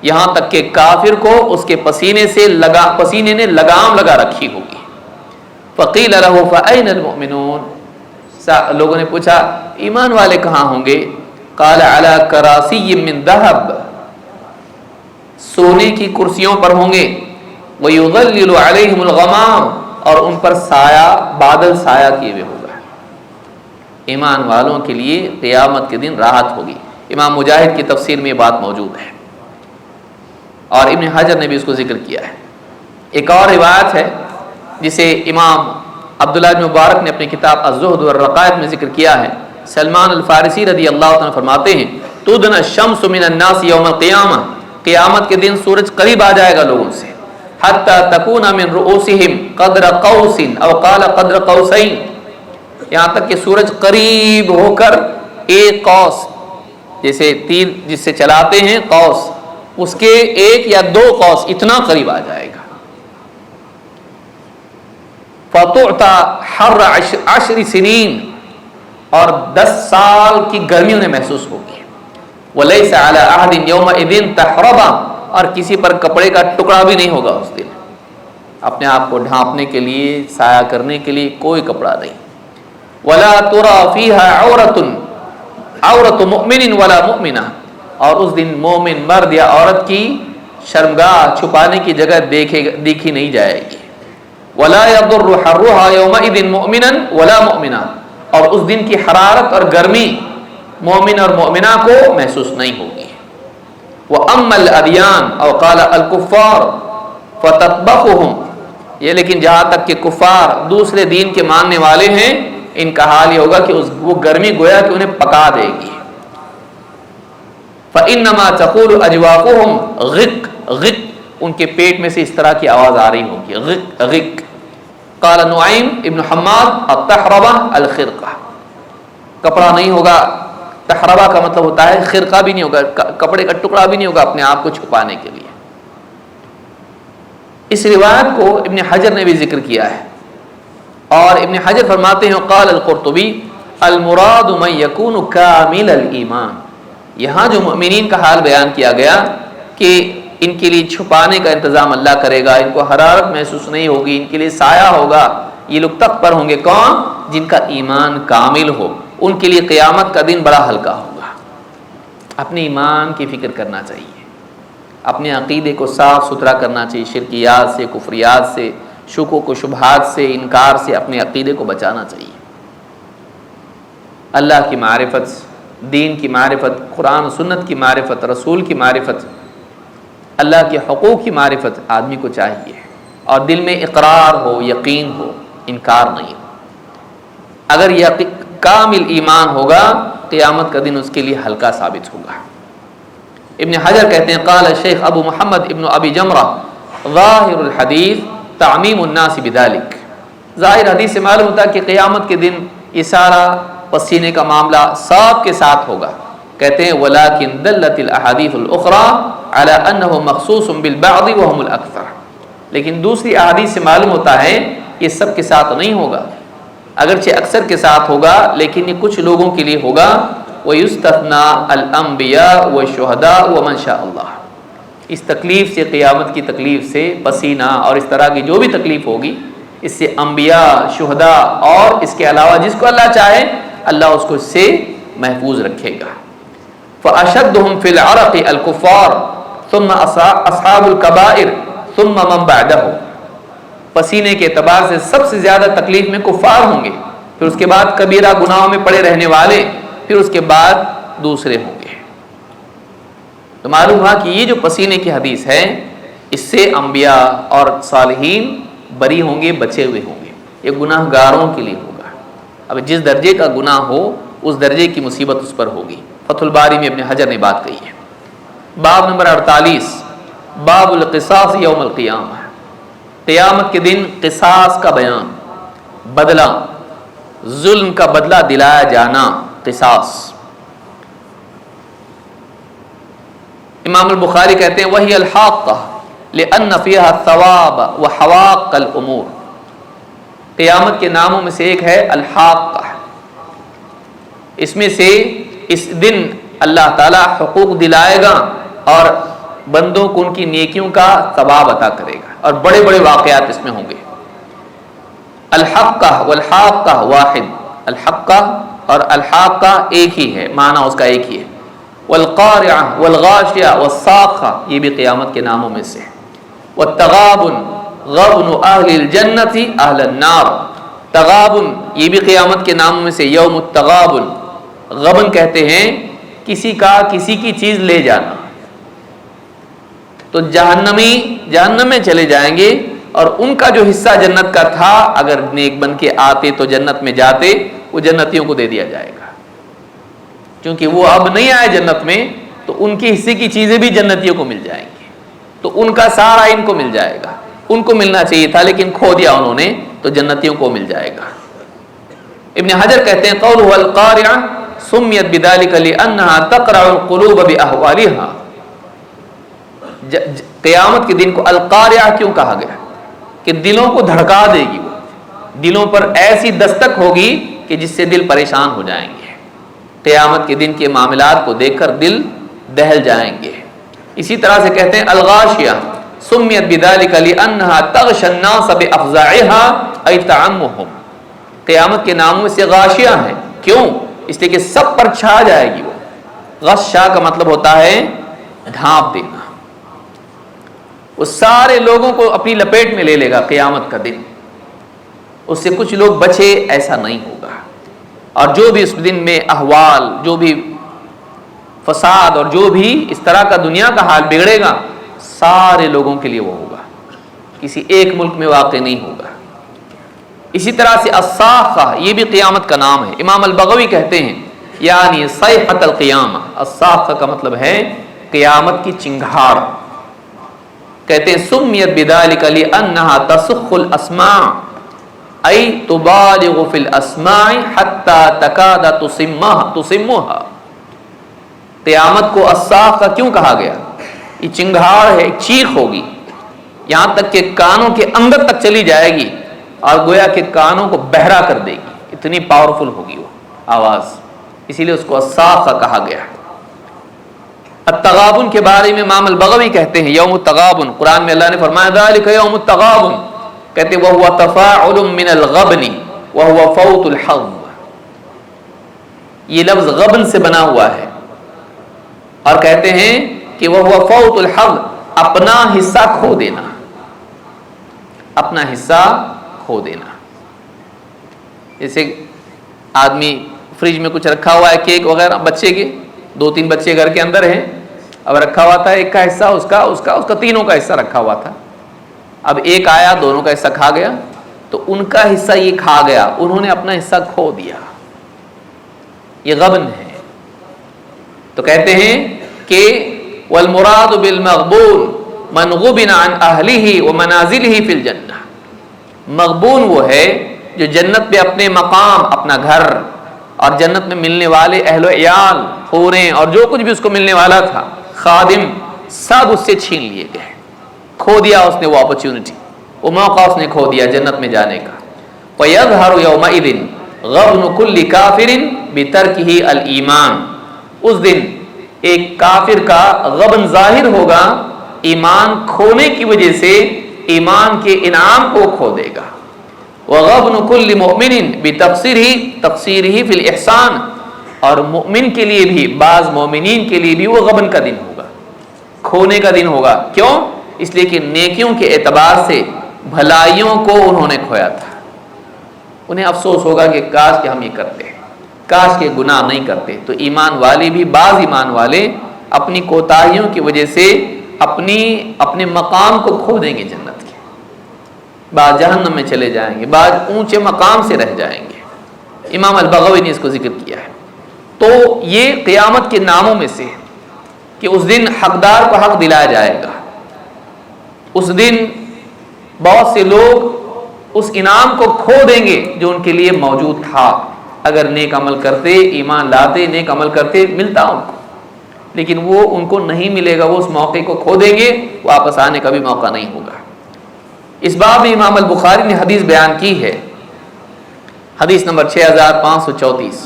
یہاں تک کہ کافر کو اس کے پسینے نے لگام لگا رکھی ہوگی۔ فقیل لہ فأین المؤمنون، لوگوں نے پوچھا ایمان والے کہاں ہوں گے؟ قال علی کراسی من ذہب، سونے کی کرسیوں پر ہوں گے، ویظلل علیہم الغمام، اور ان پر سایہ، بادل سایہ کیے ہوئے ہوگا۔ ایمان والوں کے لیے قیامت کے دن راحت ہوگی۔ امام مجاہد کی تفسیر میں یہ بات موجود ہے، اور ابن حجر نے بھی اس کو ذکر کیا ہے۔ ایک اور روایت ہے جسے امام عبداللہ بن مبارک نے اپنی کتاب الزہد والرقائق میں ذکر کیا ہے۔ سلمان الفارسی رضی اللہ عنہ فرماتے ہیں تدنى الشمس من الناس یوم القیامہ، قیامت کے دن سورج قریب آ جائے گا لوگوں سے، حتی تکون من رؤوسہم قدر قوس او قال قدر قوسین، یہاں تک کہ سورج قریب ہو کر ایک قوس، جیسے تیر جس سے چلاتے ہیں قوس، اس کے 1 یا 2 قوس اتنا قریب آ جائے گا. فتعطى حر 10 سنين، اور 10 سال کی گرمی انہیں محسوس ہوگی. وَلَيْسَ عَلَىٰ أَحَدٍ يَوْمَئِذٍ تَحْرَبًا، اور کسی پر کپڑے کا ٹکڑا بھی نہیں ہوگا اس دن. اپنے آپ کو ڈھانپنے کے لیے، سایہ کرنے کے لیے کوئی کپڑا نہیں. وَلَا تُرَى فِيهَا عَوْرَةُ مُؤْمِنٍ وَلَا مُؤْمِنَةٍ، اور اس دن مومن مرد یا عورت کی شرمگاہ چھپانے کی جگہ دیکھی نہیں جائے گی. وَلَا يَضُرُّ حَرُّهَا يَوْمَئِذٍ مُؤْمِنًا وَلَا مُؤْمِنَةً، اور اس دن کی حرارت اور گرمی مومن اور مومنہ کو محسوس نہیں ہوگی. وَأَمَّا الْأَدْيَانُ أَوْ قَالَ الْكُفَّارُ فَتَطْبَخُهُمْ، یہ لیکن جہاں تک کہ کفار دوسرے دین کے ماننے والے ہیں، ان کا حال یہ ہوگا کہ وہ گرمی گویا کہ انہیں پکا دے گی. فَإِنَّمَا تَقُولُ أَجْوَافُهُمْ غِقْ غِقْ، ان کے پیٹ میں سے اس طرح کی آواز آ رہی ہوگی، غِقْ غِقْ. قال نعیم ابن حماد التحربہ الخرقہ، کپڑا نہیں ہوگا. تحربہ کا مطلب ہوتا ہے خرقہ بھی نہیں ہوگا، کپڑے کا ٹکڑا بھی نہیں ہوگا اپنے آپ کو چھپانے کے لیے. اس روایت کو ابن حجر نے بھی ذکر کیا ہے، اور ابن حجر فرماتے ہیں قال القرطبی المراد من یکون کامل الایمان، یہاں جو مؤمنین کا حال بیان کیا گیا کہ ان کے لیے چھپانے کا انتظام اللہ کرے گا، ان کو حرارت محسوس نہیں ہوگی، ان کے لیے سایہ ہوگا. یہ لوگ تخت پر ہوں گے کون؟ جن کا ایمان کامل ہو. ان کے لیے قیامت کا دن بڑا ہلکا ہوگا. اپنے ایمان کی فکر کرنا چاہیے، اپنے عقیدے کو صاف ستھرا کرنا چاہیے، شرکیات سے، کفریات سے، شکوک و شبہات سے، انکار سے اپنے عقیدے کو بچانا چاہیے. اللہ کی معرفت، دین کی معرفت، قرآن و سنت کی معرفت، رسول کی معرفت، اللہ کے حقوق کی معرفت آدمی کو چاہیے، اور دل میں اقرار ہو، یقین ہو، انکار نہیں ہو. اگر کامل ایمان ہوگا قیامت کا دن اس کے لیے ہلکا ثابت ہوگا. ابن حجر کہتے ہیں قال شیخ ابو محمد ابن ابی جمرہ ظاہر الحدیث تعمیم الناس بذلک، ظاہر حدیث سے معلوم ہوتا ہے کہ قیامت کے دن یہ سارا پسینے کا معاملہ سب کے ساتھ ہوگا. کہتے ہیں ولیکن دلت الاحادیث الاخرى على انه مخصوص بالبعض وهم الاکثر، لیکن دوسری احادیث سے معلوم ہوتا ہے یہ سب کے ساتھ نہیں ہوگا، اگرچہ اکثر کے ساتھ ہوگا لیکن یہ کچھ لوگوں کے لیے ہوگا. وَيُسْتَثْنَى الْأَنْبِيَاءُ وَالشُّهَدَاءُ وَمَنْ شَاءَ اللَّهُ، اس تکلیف سے، قیامت کی تکلیف سے، پسینہ اور اس طرح کی جو بھی تکلیف ہوگی، اس سے انبیاء، شہداء اور اس کے علاوہ جس کو اللہ چاہے اللہ اس کو اس سے محفوظ رکھے گا. فَأَشَدُّهُمْ فِي الْعَرَقِ الْكُفَّارُ ثُمَّ أَصْحَابُ الْكَبَائِرِ ثُمَّ مَنْ بَعْدَهُ، پسینے کے اعتبار سے سب سے زیادہ تکلیف میں کفار ہوں گے، پھر اس کے بعد کبیرہ گناہوں میں پڑے رہنے والے، پھر اس کے بعد دوسرے ہوں گے. تو معلوم ہوا کہ یہ جو پسینے کی حدیث ہے اس سے انبیاء اور صالحین بری ہوں گے، بچے ہوئے ہوں گے. یہ گناہ گاروں کے لیے ہوگا. اب جس درجے کا گناہ ہو اس درجے کی مصیبت اس پر ہوگی. فتح الباری میں ابن حجر نے بات کہی ہے. باب نمبر 48 باب القصاص یوم القیامہ، قیامت کے دن قصاص کا بیان، بدلہ، ظلم کا بدلہ دلایا جانا، قصاص. امام البخاری کہتے ہیں وہی الحاقہ لأن فیہا الثواب وحواق الامور، قیامت کے ناموں میں سے ایک ہے الحاقہ. اس میں سے اس دن اللہ تعالی حقوق دلائے گا اور بندوں کو ان کی نیکیوں کا ثواب عطا کرے گا، اور بڑے بڑے واقعات اس میں ہوں گے. الحقہ والحاقہ واحد، الحقہ اور الحاقہ ایک ہی ہے، معنی اس کا ایک ہی ہے. والقارعہ والغاشیہ والصاخہ یہ بھی قیامت کے ناموں میں سے. والتغابن غبن اہل الجنت اہل النار، تغابن یہ بھی قیامت کے ناموں میں سے. یوم التغابن، غبن کہتے ہیں کسی کا کسی کی چیز لے جانا. تو جہنمی جہنم میں چلے جائیں گے، اور ان کا جو حصہ جنت کا تھا اگر نیک بن کے آتے تو جنت میں جاتے، وہ جنتیوں کو دے دیا جائے گا. کیونکہ وہ اب نہیں آئے جنت میں تو ان کے حصے کی چیزیں بھی جنتیوں کو مل جائیں گی، تو ان کا سارا ان کو مل جائے گا. ان کو ملنا چاہیے تھا لیکن کھو دیا انہوں نے، تو جنتیوں کو مل جائے گا. ابن حجر کہتے ہیں قولہ القارعہ سمیت بذلک لأنہا تقرع القلوب بأحوالها، قیامت کے دن کو القاریہ کیوں کہا گیا؟ کہ دلوں کو دھڑکا دے گی، وہ دلوں پر ایسی دستک ہوگی کہ جس سے دل پریشان ہو جائیں گے، قیامت کے دن کے معاملات کو دیکھ کر دل دہل جائیں گے۔ اسی طرح سے کہتے ہیں الغاشیہ سمیت بذلک لانھا تغشی الناس بافزاعها ای تعمهم، قیامت کے ناموں سے غاشیہ ہیں، کیوں؟ اس لیے کہ سب پر چھا جائے گی وہ۔ غشا کا مطلب ہوتا ہے ڈھانپ دینا، وہ سارے لوگوں کو اپنی لپیٹ میں لے لے گا قیامت کا دن، اس سے کچھ لوگ بچے ایسا نہیں ہوگا۔ اور جو بھی اس دن میں احوال، جو بھی فساد اور جو بھی اس طرح کا دنیا کا حال بگڑے گا، سارے لوگوں کے لیے وہ ہوگا، کسی ایک ملک میں واقع نہیں ہوگا۔ اسی طرح سے الصاخہ، یہ بھی قیامت کا نام ہے۔ امام البغوی کہتے ہیں یعنی صیحۃ القیامہ، الصاخہ کا مطلب ہے قیامت کی چنگھاڑ۔ کہتے ہیں سمیت بذلک لانھا تصخ الاسماع ای تبالغ فی الاسماع حتی تکاد تسمها۔ قیامت کو الصاخہ کیوں کہا گیا؟ یہ چنگھاڑ ہے، ایک چیخ ہوگی، یہاں تک کہ کانوں کے اندر تک چلی جائے گی اور گویا کہ کانوں کو بہرا کر دے گی، اتنی پاورفل ہوگی وہ آواز، اسی لیے اس کو الصاخہ کہا گیا۔ التغابن کے بارے میں امام البغوی کہتے ہیں یوم التغابن، قرآن میں اللہ نے فرمایا ذالک یوم التغابن، کہتے ہیں وہو تفاعل من الغبن وہو فوت الحظ، یہ لفظ غبن سے بنا ہوا ہے، اور کہتے ہیں کہ وہو فوت الحظ، اپنا حصہ کھو دینا، اپنا حصہ کھو دینا۔ جیسے آدمی فریج میں کچھ رکھا ہوا ہے، کیک وغیرہ بچے کے، 2-3 بچے گھر کے اندر ہیں، اب رکھا ہوا تھا ایک کا حصہ اس کا تینوں کا حصہ رکھا ہوا تھا، اب ایک آیا دونوں کا حصہ کھا گیا، تو ان کا حصہ یہ کھا گیا، انہوں نے اپنا حصہ کھو دیا، یہ غبن ہے۔ تو کہتے ہیں کہ والمراد بالمغبون من غبن عن اہلہ ومنازلہ فی الجنہ، مغبون وہ ہے جو جنت میں اپنے مقام، اپنا گھر اور جنت میں ملنے والے اہل و عیال، حوریں اور جو کچھ بھی اس کو ملنے والا تھا، خادم، سب اس سے چھین لیے گئے، کھو دیا اس نے وہ اپرچونٹی، وہ موقع اس نے کھو دیا جنت میں جانے کا۔ فَيَظْهَرُ يَوْمَئِذٍ غَبْنُ كُلِّ كَافِرٍ بِتَرْكِهِ الْإِيمَانِ، اس دن ایک کافر کا غبن ظاہر ہوگا، ایمان کھونے کی وجہ سے ایمان کے انعام کو کھو دے گا۔ وَغَبْنُ كُلِّ مُؤْمِنٍ بِتَقْصِيرِهِ فِي الْإِحْسَانِ، اور مؤمن کے لیے بھی، بعض مومنین کے لیے بھی وہ غبن کا دن ہوگا، کھونے کا دن ہوگا۔ کیوں؟ اس لیے کہ نیکیوں کے اعتبار سے بھلائیوں کو انہوں نے کھویا تھا، انہیں افسوس ہوگا کہ کاش کہ ہم یہ کرتے، کاش کہ گناہ نہیں کرتے۔ تو ایمان والے بھی، بعض ایمان والے اپنی کوتاہیوں کی وجہ سے اپنے مقام کو کھو دیں گے جنت کے، بعض جہنم میں چلے جائیں گے، بعض اونچے مقام سے رہ جائیں گے۔ امام البغوی نے اس کو ذکر کیا ہے۔ تو یہ قیامت کے ناموں میں سے کہ اس دن حقدار کو حق دلایا جائے گا، اس دن بہت سے لوگ اس انعام کو کھو دیں گے جو ان کے لیے موجود تھا، اگر نیک عمل کرتے، ایمان لاتے، نیک عمل کرتے، ملتا ان کو، لیکن وہ ان کو نہیں ملے گا، وہ اس موقع کو کھو دیں گے، واپس آنے کا بھی موقع نہیں ہوگا۔ اس باب میں امام البخاری نے حدیث بیان کی ہے، حدیث نمبر 6534،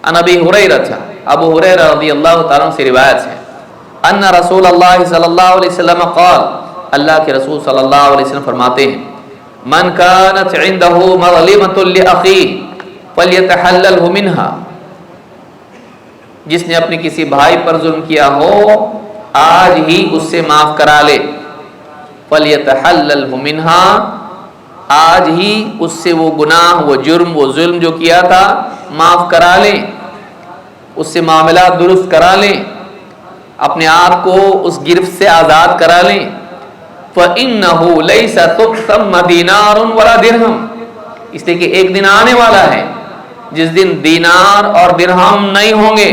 عن ابی ہریرہ، ابو ہریرہ رضی اللہ تعالیٰ عنہ سے روایت ہے، ان رسول اللہ صلی اللہ علیہ وسلم قال، اللہ کے رسول صلی اللہ علیہ وسلم فرماتے ہیں، من كانت عنده مظلمة لأخيه فليتحلله منها، جس نے اپنے کسی بھائی پر ظلم کیا ہو آج ہی اس سے معاف کرا لے، فليتحلله منها، آج ہی اس سے وہ گناہ، وہ جرم، وہ ظلم جو کیا تھا معاف کرا لیں، اس سے معاملات درست کرا لیں، اپنے آپ کو اس گرفت سے آزاد کرا لیں۔ فَإِنَّهُ لَيْسَ ثُمَّ دِينَارٌ وَلَا دِرْهَمٌ، اس لیے کہ ایک دن آنے والا ہے جس دن دینار اور درہم نہیں ہوں گے۔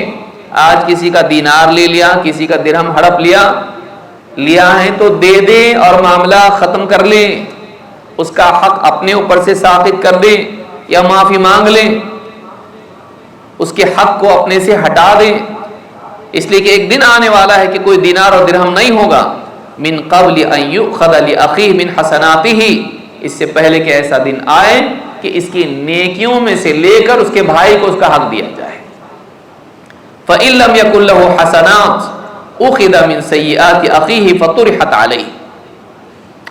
آج کسی کا دینار لے لیا، کسی کا درہم ہڑپ لیا ہے تو دے دیں اور معاملہ ختم کر لیں، اس کا حق اپنے اوپر سے ثابت کر دیں یا معافی مانگ لیں، اس کے حق کو اپنے سے ہٹا دیں، اس لیے کہ ایک دن آنے والا ہے کہ کوئی دینار اور درہم نہیں ہوگا۔ من قبل ان یؤخذ لاخیہ من حسناتہ، اس سے پہلے کہ ایسا دن آئے کہ اس کی نیکیوں میں سے لے کر اس کے بھائی کو اس کا حق دیا جائے۔ فإن لم يكن له حسنات أخذ من سيئات أخيه فطرحت عليه،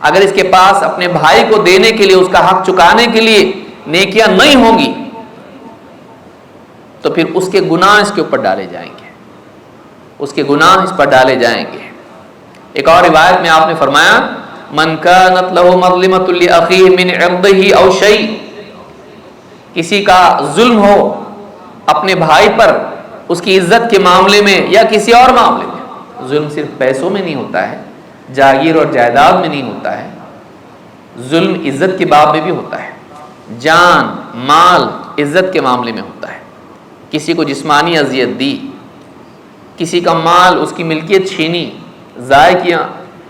اگر اس کے پاس اپنے بھائی کو دینے کے لیے، اس کا حق چکانے کے لیے نیکیاں نہیں ہوں گی تو پھر اس کے گناہ اس کے اوپر ڈالے جائیں گے، اس کے گناہ اس پر ڈالے جائیں گے۔ ایک اور روایت میں آپ نے فرمایا من كانت له مظلمة لأخيه من عرضه أو شيء، کسی کا ظلم ہو اپنے بھائی پر اس کی عزت کے معاملے میں یا کسی اور معاملے میں، ظلم صرف پیسوں میں نہیں ہوتا ہے، جاگیر اور جائیداد میں نہیں ہوتا ہے، ظلم عزت کے باب میں بھی ہوتا ہے، جان مال عزت کے معاملے میں ہوتا ہے۔ کسی کو جسمانی اذیت دی، کسی کا مال اس کی ملکیت چھینی، ضائع کیا،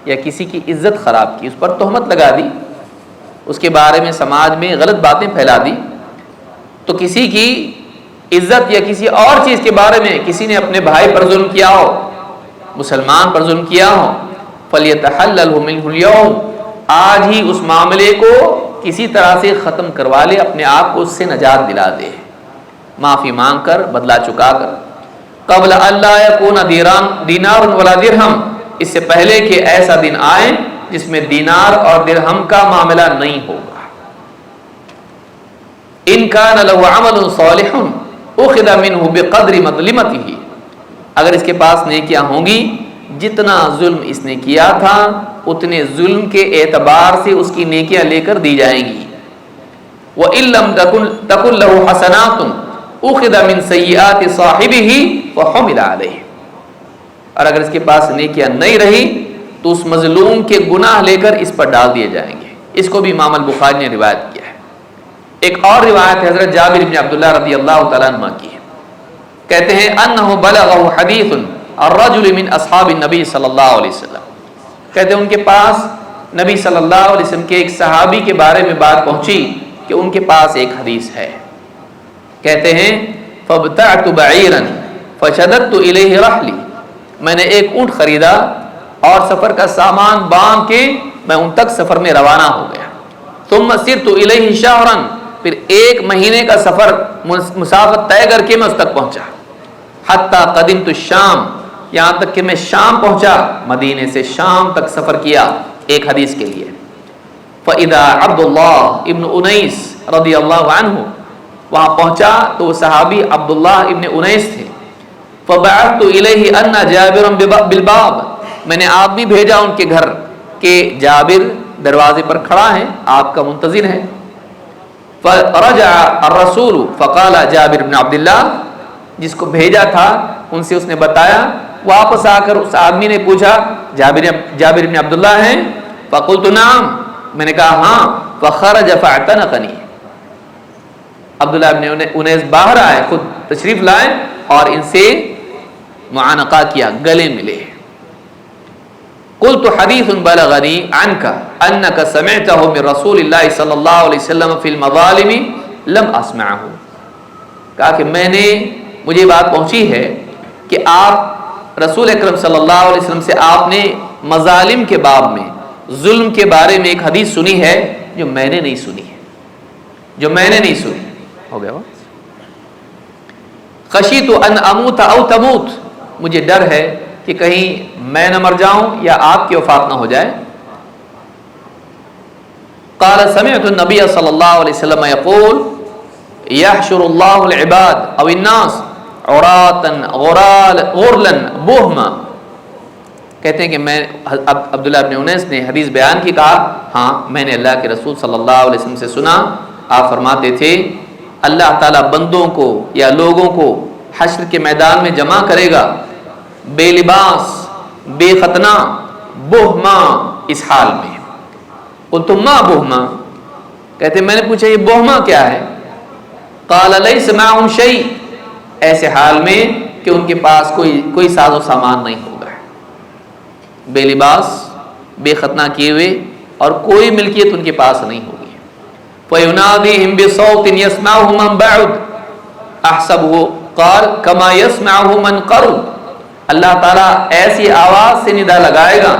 یا کسی کی عزت خراب کی، اس پر تہمت لگا دی، اس کے بارے میں سماج میں غلط باتیں پھیلا دی، تو کسی کی عزت یا کسی اور چیز کے بارے میں کسی نے اپنے بھائی پر ظلم کیا ہو، مسلمان پر ظلم کیا ہو، فَلْيَتَحَلَّلْهُ مِنْهُ الْيَوْمِ، آج ہی اس معاملے کو کسی طرح سے ختم کروا لے، اپنے آپ کو اس سے نجات دلا دے، معافی مانگ کر، بدلہ چکا کر، قبل اللہ یکون دینار ولا درہم، اس سے پہلے کہ ایسا دن آئے جس میں دینار اور درہم کا معاملہ نہیں ہوگا۔ ان کان لہ عمل صالح اخذ منہ بقدر مظلمتہ، اگر اس کے پاس نیکیاں ہوں گی، جتنا ظلم اس نے کیا تھا اتنے ظلم کے اعتبار سے اس کی نیکیاں لے کر دی جائیں گی۔ وَإِن لَّمْ تَكُن لَّهُ حَسَنَاتٌ أُخِذَ مِن سَيِّئَاتِ صَاحِبِهِ وَحُمِلَ عَلَيْهِ، اور اگر اس کے پاس نیکیاں نہیں رہی تو اس مظلوم کے گناہ لے کر اس پر ڈال دیے جائیں گے۔ اس کو بھی امام البخاری نے روایت کیا ہے۔ ایک اور روایت حضرت جابر بن عبداللہ رضی اللہ تعالیٰ عنہ کی ہے، کہتے ہیں انہ بلغہ حدیث الرجل من اصحاب النبی صلی اللہ علیہ وسلم، کہتے ہیں ان کے پاس نبی صلی اللہ علیہ وسلم کے ایک صحابی کے بارے میں بات پہنچی کہ ان کے پاس ایک حدیث ہے، کہتے ہیں فابتعت بعیرا فشددت الیہ رحلی، میں نے ایک اونٹ خریدا اور سفر کا سامان باندھ کے میں ان تک سفر میں روانہ ہو گیا، ثم سرت الیہ شہرا، پھر ایک مہینے کا سفر مسافت طے کر کے میں اس تک پہنچا، حتی قدمت الشام، یہاں تک کہ میں شام پہنچا، مدینے سے شام تک سفر کیا ایک حدیث کے لیے۔ فَإِذَا عبداللہ ابن انیس رضی اللہ عنہ، وہاں پہنچا تو وہ صحابی عبداللہ ابن انیس تھے۔ فَبَعَثْتُ إِلَيْهِ أَنَّ جَابِرًا بِالْبَابِ، میں نے آدمی بھیجا ان کے گھر کہ جابر دروازے پر کھڑا ہے، آپ کا منتظر ہے۔ فَرَجَعَ الرَّسُولُ فَقَالَ جابر بن عبداللہ، جس کو بھیجا تھا ان سے اس نے بتایا، واپس آ کر اس آدمی نے پوچھا جابر بن عبداللہ ہیں؟ فَقُلْتُ نعم، میں نے کہا ہاں۔ فَخَرَجَ فَاعْتَنَقَنِي، عبداللہ ابن انیس باہر آئے، خود تشریف لائے اور ان سے معانقہ کیا، گلے ملے۔ قلت حدیث بلغنی عنک انک سمعتہ من رسول اللہ صلی اللہ علیہ وسلم فی المظالم لم اسمعہ، کہا کہ مجھے بات پہنچی ہے کہ آپ رسول اکرم صلی اللہ علیہ وسلم سے آپ نے مظالم کے باب میں، ظلم کے بارے میں ایک حدیث سنی ہے جو میں نے نہیں سنی ہے، جو میں نے نہیں سنی۔ ہو گیا وہ خشیت ان اموت او تموت، مجھے ڈر ہے کہ کہیں میں نہ مر جاؤں یا آپ کی وفات نہ ہو جائے۔ قال سمعت النبی صلی اللہ علیہ وسلم یقول یحشر اللہ العباد او الناس عراتا غرلا بہما، کہتے ہیں کہ میں عبداللہ ابن انیس نے حدیث بیان کی، کہا ہاں میں نے اللہ کے رسول صلی اللہ علیہ وسلم سے سنا، آپ فرماتے تھے اللہ تعالیٰ بندوں کو یا لوگوں کو حشر کے میدان میں جمع کرے گا بے لباس، بے ختنہ، بہما، اس حال میں۔ قلت ما بہما، کہتے میں نے پوچھا یہ بہما کیا ہے؟ قال لیس معهم شیء، ایسے حال میں کہ ان کے پاس کوئی ساز و سامان نہیں ہوگا، بے لباس، بے ختنہ کیے ہوئے اور کوئی ملکیت ان کے پاس نہیں ہوگی۔ فَيُنَادِيهِمْ بِصَوْتٍ يَسْمَعُهُ مَنْ بَعُدْ أَحْسَبُهُ قَالَ كَمَا يَسْمَعُهُ مَنْ قَرُبْ، اللہ تعالیٰ ایسی آواز سے ندا لگائے گا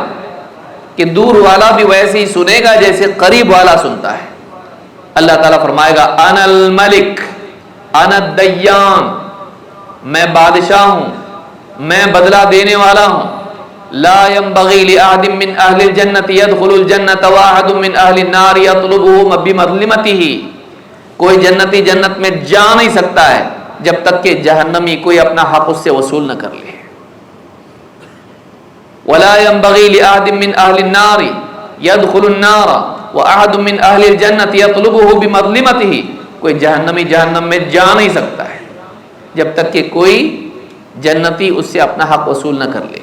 کہ دور والا بھی ویسے ہی سنے گا جیسے قریب والا سنتا ہے۔ اللہ تعالیٰ فرمائے گا انا الملک انا الدیان، میں بادشاہ ہوں، میں بدلہ دینے والا ہوں۔ لا ينبغي لأحد من أهل الجنة يدخل الجنة واحد من أهل النار يطلبه بمظلمته، کوئی جنتی جنت میں جا نہیں سکتا ہے جب تک کہ جہنمی کوئی اپنا حق اس سے وصول نہ کر لے۔ ولا ينبغي لأحد من أهل النار يدخل النار واحد من أهل الجنة يطلبه بمظلمته، کوئی جہنمی جہنم میں جا نہیں سکتا ہے جب تک کہ کوئی جنتی اس سے اپنا حق وصول نہ کر لے۔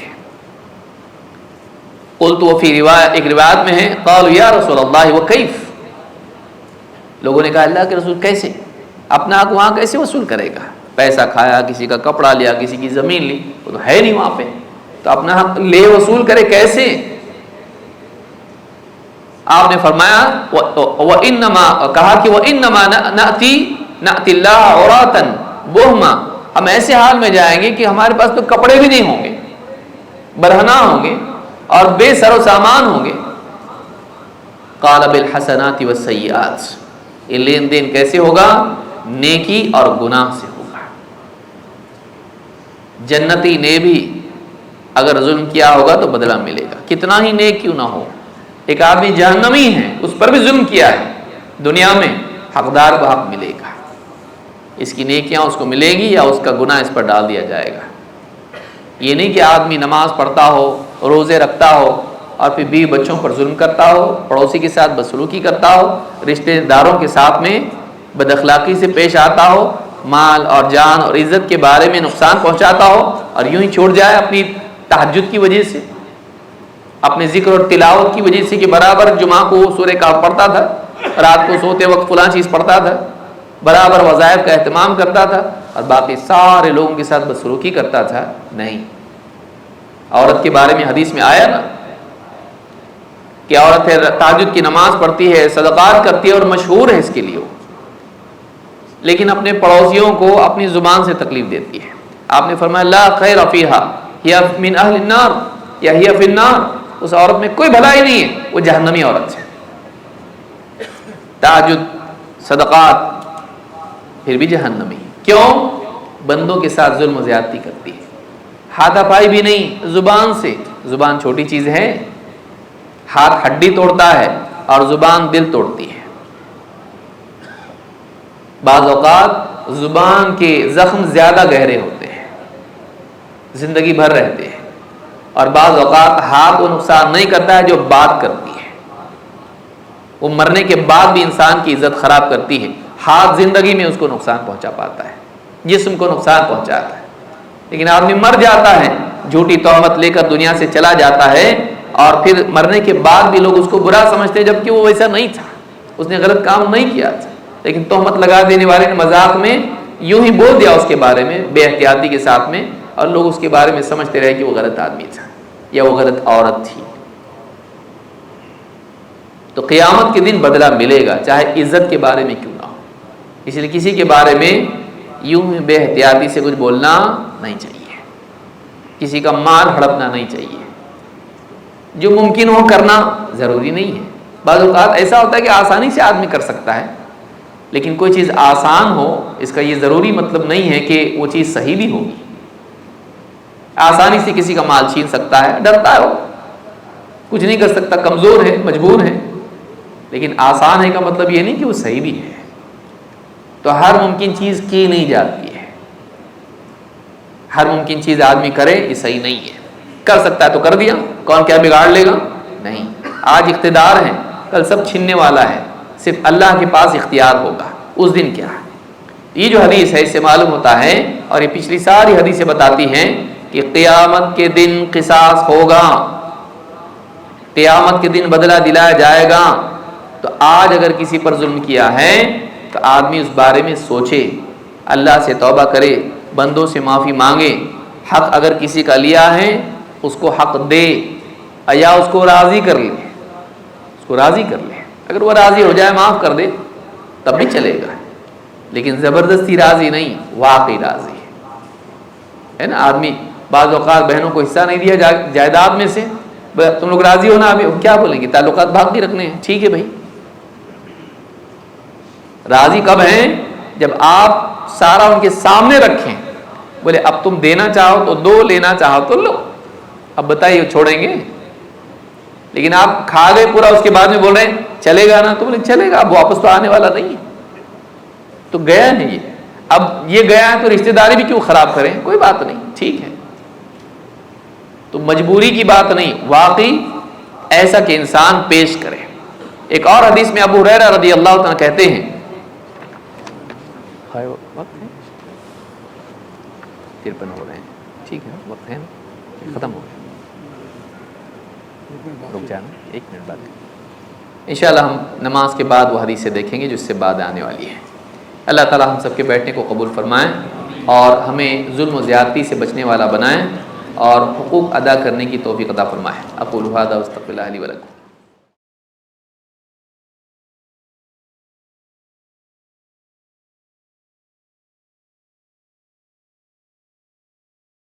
قلت وفی روایت، ایک روایت میں ہے قالوا یا رسول اللہ وکیف، لوگوں نے کہا اللہ کے رسول کیسے، اپنا حق وہاں کیسے وصول کرے گا؟ پیسہ کھایا، کسی کا کپڑا لیا، کسی کی زمین لی، وہ تو ہے نہیں وہاں پہ، تو اپنا حق لے وصول کرے کیسے؟ آپ نے فرمایا وَإِنَّمَا، کہا کہ وَإِنَّمَا نَأْتِي اللَّهَ عُرَاةً بُهْمًا، ہم ایسے حال میں جائیں گے کہ ہمارے پاس تو کپڑے بھی نہیں ہوں گے، برہنہ ہوں گے اور بے سر و سامان ہوں گے۔ قَالَ بِالْحَسَنَاتِ وَالسَّيِّئَاتِ، یہ لین دین کیسے ہوگا؟ نیکی اور گناہ سے ہوگا۔ جنتی نے بھی اگر ظلم کیا ہوگا تو بدلہ ملے گا، کتنا ہی نیک کیوں نہ ہو۔ ایک آدمی جہنمی ہے، اس پر بھی ظلم کیا ہے، دنیا میں حقدار کو حق ملے گا، اس کی نیکیاں اس کو ملے گی یا اس کا گناہ اس پر ڈال دیا جائے گا۔ یہ نہیں کہ آدمی نماز پڑھتا ہو، روزے رکھتا ہو اور پھر بیوی بچوں پر ظلم کرتا ہو، پڑوسی کے ساتھ بدسلوکی کرتا ہو، رشتہ داروں کے ساتھ میں بد اخلاقی سے پیش آتا ہو، مال اور جان اور عزت کے بارے میں نقصان پہنچاتا ہو اور یوں ہی چھوڑ جائے اپنی تہجد کی وجہ سے، اپنے ذکر اور تلاوت کی وجہ سے کہ برابر جمعہ کو سورہ کہف پڑھتا تھا، رات کو سوتے وقت فلاں چیز پڑھتا تھا، برابر وظائف کا اہتمام کرتا تھا اور باقی سارے لوگوں کے ساتھ بدسلوکی کرتا تھا۔ نہیں، عورت کے بارے میں حدیث میں آیا نا کہ عورت ہے تہجد کی نماز پڑھتی ہے، صدقات کرتی ہے اور مشہور ہے اس کے لیے، لیکن اپنے پڑوسیوں کو اپنی زبان سے تکلیف دیتی ہے۔ آپ نے فرمایا لا خیر فیہا ہی من اہل النار یا ہی فی النار، اس عورت میں کوئی بھلائی نہیں ہے، وہ جہنمی عورت ہے۔ تہجد، صدقات، پھر بھی جہنمی، کیوں؟ بندوں کے ساتھ ظلم و زیادتی کرتی ہے، ہاتھا پائی بھی نہیں، زبان سے، زبان چھوٹی چیز ہے، ہاتھ ہڈی توڑتا ہے اور زبان دل توڑتی ہے۔ بعض اوقات زبان کے زخم زیادہ گہرے ہوتے ہیں، زندگی بھر رہتے ہیں، اور بعض اوقات ہاتھ وہ نقصان نہیں کرتا ہے جو بات کرتی ہے، وہ مرنے کے بعد بھی انسان کی عزت خراب کرتی ہے۔ ہاتھ زندگی میں اس کو نقصان پہنچا پاتا ہے، جسم کو نقصان پہنچاتا ہے، لیکن آدمی مر جاتا ہے، جھوٹی تہمت لے کر دنیا سے چلا جاتا ہے، اور پھر مرنے کے بعد بھی لوگ اس کو برا سمجھتے ہیں جبکہ وہ ویسا نہیں تھا، اس نے غلط کام نہیں کیا تھا، لیکن تہمت لگا دینے والے نے مذاق میں یوں ہی بول دیا اس کے بارے میں بے احتیاطی کے ساتھ میں، اور لوگ اس کے بارے میں سمجھتے رہے کہ وہ غلط آدمی تھا یا وہ غلط عورت تھی۔ تو قیامت کے دن بدلہ ملے گا، چاہے عزت کے بارے میں کیوں نہ ہو۔ اس لیے کسی کے بارے میں یوں ہی بے احتیاطی سے کچھ بولنا نہیں چاہیے، کسی کا مال ہڑپنا نہیں چاہیے، جو ممکن ہو کرنا ضروری نہیں ہے۔ بعض اوقات ایسا ہوتا ہے کہ آسانی سے آدمی کر سکتا ہے، لیکن کوئی چیز آسان ہو اس کا یہ ضروری مطلب نہیں ہے کہ وہ چیز صحیح بھی ہوگی۔ آسانی سے کسی کا مال چھین سکتا ہے، ڈرتا ہے، وہ کچھ نہیں کر سکتا، کمزور ہے، مجبور ہے، لیکن آسان ہے کا مطلب یہ نہیں کہ وہ صحیح بھی ہے۔ تو ہر ممکن چیز کی نہیں جاتی ہے، ہر ممکن چیز آدمی کرے یہ صحیح نہیں ہے۔ کر سکتا ہے تو کر دیا، کون کیا بگاڑ لے گا؟ نہیں۔ آج اقتدار ہے، کل سب چھیننے والا ہے، صرف اللہ کے پاس اختیار ہوگا، اس دن کیا ہے۔ یہ جو حدیث ہے اس سے معلوم ہوتا ہے، اور یہ پچھلی ساری حدیثیں بتاتی ہیں کہ قیامت کے دن قصاص ہوگا، قیامت کے دن بدلہ دلایا جائے گا۔ تو آج اگر کسی پر ظلم کیا ہے تو آدمی اس بارے میں سوچے، اللہ سے توبہ کرے، بندوں سے معافی مانگے، حق اگر کسی کا لیا ہے اس کو حق دے، یا اس کو راضی کر لے، اس کو راضی کر لے، اگر وہ راضی ہو جائے معاف کر دے تب بھی چلے گا، لیکن زبردستی راضی نہیں، واقعی راضی ہے نا۔ آدمی بعض اوقات بہنوں کو حصہ نہیں دیا جائیداد میں سے، تم لوگ راضی ہو نا؟ ابھی کیا بولیں گے؟ تعلقات باقی رکھنے ہیں، ٹھیک ہے بھائی۔ راضی کب ہیں؟ جب آپ سارا ان کے سامنے رکھیں، بولے اب تم دینا چاہو تو دو، لینا چاہو تو لو، اب بتائیے چھوڑیں گے؟ لیکن آپ کھا گئے پورا، اس کے بعد میں بول رہے ہیں چلے گا نا، تو بولے چلے گا، اب واپس تو آنے والا نہیں ہے، تو گیا ہے یہ، اب یہ گیا ہے تو رشتہ داری بھی کیوں خراب کریں؟ کوئی بات نہیں، ٹھیک ہے۔ تو مجبوری کی بات نہیں، واقعی ایسا کہ انسان پیش کرے۔ ایک اور حدیث میں ابو ہریرہ رضی اللہ عنہ کہتے ہیں، وقت ہے 53 ہو رہے ہیں، ٹھیک ہے وقت ہے نا، ختم ہو گیا، رک جانا 1 منٹ بعد انشاءاللہ ہم نماز کے بعد وہ حدیثیں دیکھیں گے جو اس سے بعد آنے والی ہے۔ اللہ تعالی ہم سب کے بیٹھنے کو قبول فرمائیں اور ہمیں ظلم و زیادتی سے بچنے والا بنائیں اور حقوق ادا کرنے کی توفیق عطا فرمائیں۔ اقول ھذا واستغفر اللہ لی ولکم۔